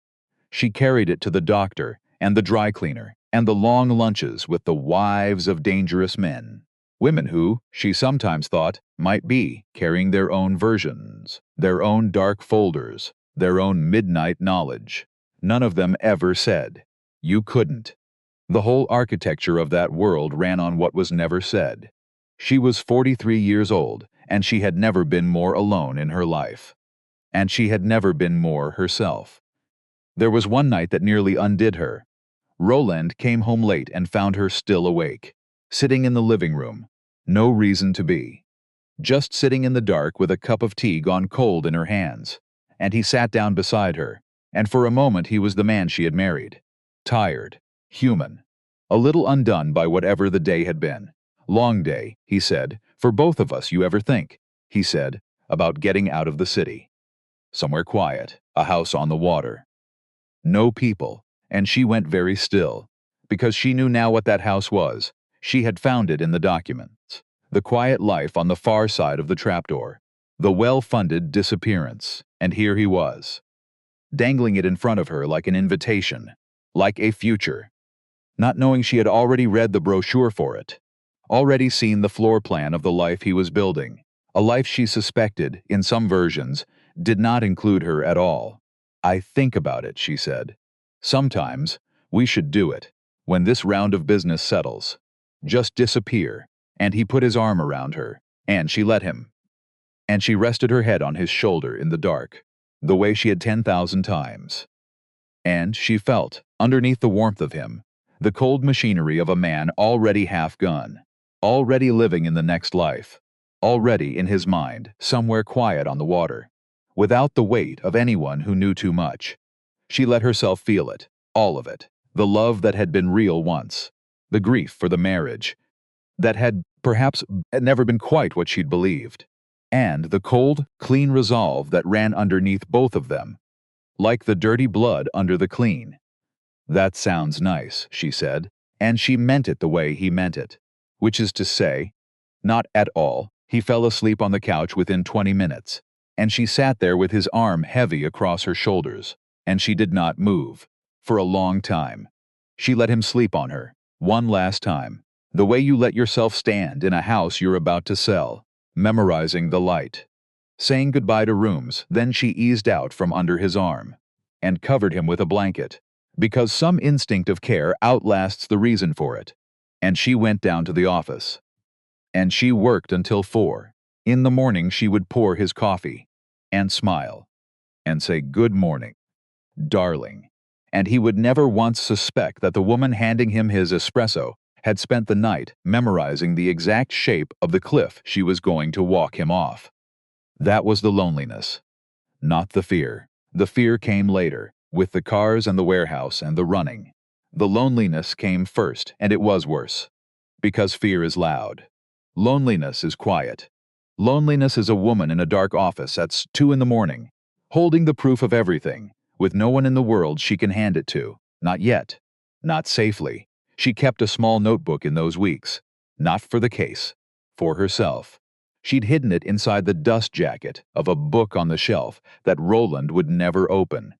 She carried it to the doctor and the dry cleaner and the long lunches with the wives of dangerous men. Women who, she sometimes thought, might be carrying their own versions, their own dark folders, their own midnight knowledge. None of them ever said, "You couldn't." The whole architecture of that world ran on what was never said. She was 43 years old, and she had never been more alone in her life. And she had never been more herself. There was one night that nearly undid her. Roland came home late and found her still awake, sitting in the living room. No reason to be. Just sitting in the dark with a cup of tea gone cold in her hands. And he sat down beside her, and for a moment he was the man she had married. Tired, human, a little undone by whatever the day had been. Long day, he said, for both of us. You ever think, he said, about getting out of the city? Somewhere quiet, a house on the water. No people, and she went very still, because she knew now what that house was. She had found it in the documents. The quiet life on the far side of the trapdoor. The well-funded disappearance. And here he was, dangling it in front of her like an invitation, like a future, not knowing she had already read the brochure for it, already seen the floor plan of the life he was building, a life she suspected, in some versions, did not include her at all. "I think about it," she said. "Sometimes we should do it, when this round of business settles. Just disappear." And he put his arm around her, and she let him. And she rested her head on his shoulder in the dark, the way she had 10,000 times. And she felt, underneath the warmth of him, the cold machinery of a man already half gone, already living in the next life, already in his mind, somewhere quiet on the water, without the weight of anyone who knew too much. She let herself feel it, all of it, the love that had been real once, the grief for the marriage, that had perhaps never been quite what she'd believed, and the cold, clean resolve that ran underneath both of them, like the dirty blood under the clean. "That sounds nice," she said, and she meant it the way he meant it, which is to say, not at all. He fell asleep on the couch within 20 minutes, and she sat there with his arm heavy across her shoulders, and she did not move, for a long time. She let him sleep on her, one last time, the way you let yourself stand in a house you're about to sell, memorizing the light, saying goodbye to rooms. Then she eased out from under his arm, and covered him with a blanket, because some instinct of care outlasts the reason for it, and she went down to the office. And she worked until 4. In the morning she would pour his coffee, and smile, and say good morning, darling, and he would never once suspect that the woman handing him his espresso had spent the night memorizing the exact shape of the cliff she was going to walk him off. That was the loneliness, not the fear. The fear came later, with the cars and the warehouse and the running. The loneliness came first, and it was worse, because fear is loud. Loneliness is quiet. Loneliness is a woman in a dark office at 2 in the morning, holding the proof of everything, with no one in the world she can hand it to. Not yet. Not safely. She kept a small notebook in those weeks, not for the case, for herself. She'd hidden it inside the dust jacket of a book on the shelf that Roland would never open.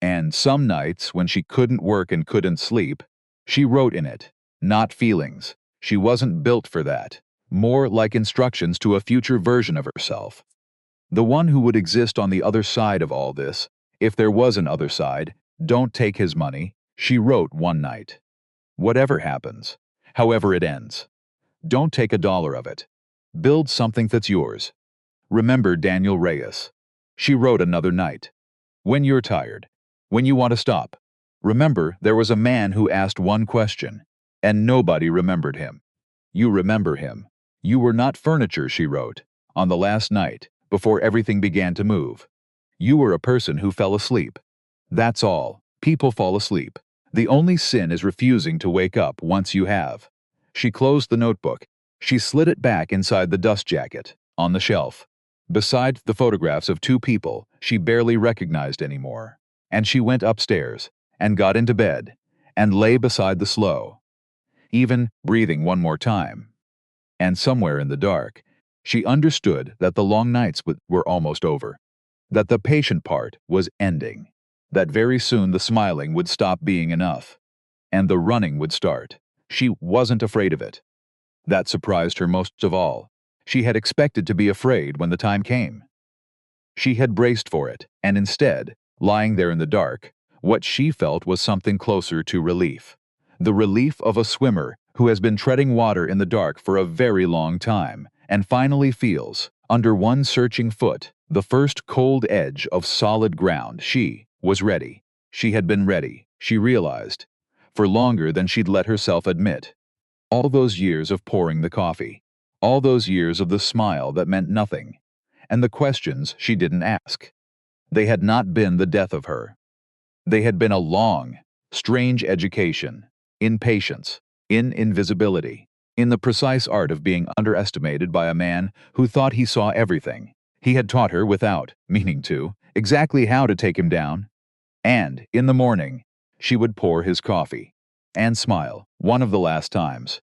And some nights, when she couldn't work and couldn't sleep, she wrote in it, not feelings. She wasn't built for that. More like instructions to a future version of herself. The one who would exist on the other side of all this, if there was an other side. Don't take his money, she wrote one night. Whatever happens, however it ends, don't take $1 of it. Build something that's yours. Remember Daniel Reyes. She wrote another night. When you're tired, when you want to stop, remember there was a man who asked one question, and nobody remembered him. You remember him. You were not furniture, she wrote, on the last night, before everything began to move. You were a person who fell asleep. That's all. People fall asleep. The only sin is refusing to wake up once you have. She closed the notebook. She slid it back inside the dust jacket, on the shelf, beside the photographs of two people she barely recognized anymore. And she went upstairs, and got into bed, and lay beside the Sloane, even breathing one more time. And somewhere in the dark, she understood that the long nights were almost over, that the patient part was ending, that very soon the smiling would stop being enough, and the running would start. She wasn't afraid of it. That surprised her most of all. She had expected to be afraid when the time came. She had braced for it, and instead, lying there in the dark, what she felt was something closer to relief. The relief of a swimmer who has been treading water in the dark for a very long time, and finally feels, under one searching foot, the first cold edge of solid ground. She was ready. She had been ready, she realized, for longer than she'd let herself admit. All those years of pouring the coffee, all those years of the smile that meant nothing, and the questions she didn't ask. They had not been the death of her. They had been a long, strange education, in patience, in invisibility, in the precise art of being underestimated by a man who thought he saw everything. He had taught her, without meaning to, exactly how to take him down. And, in the morning, she would pour his coffee, and smile, one of the last times,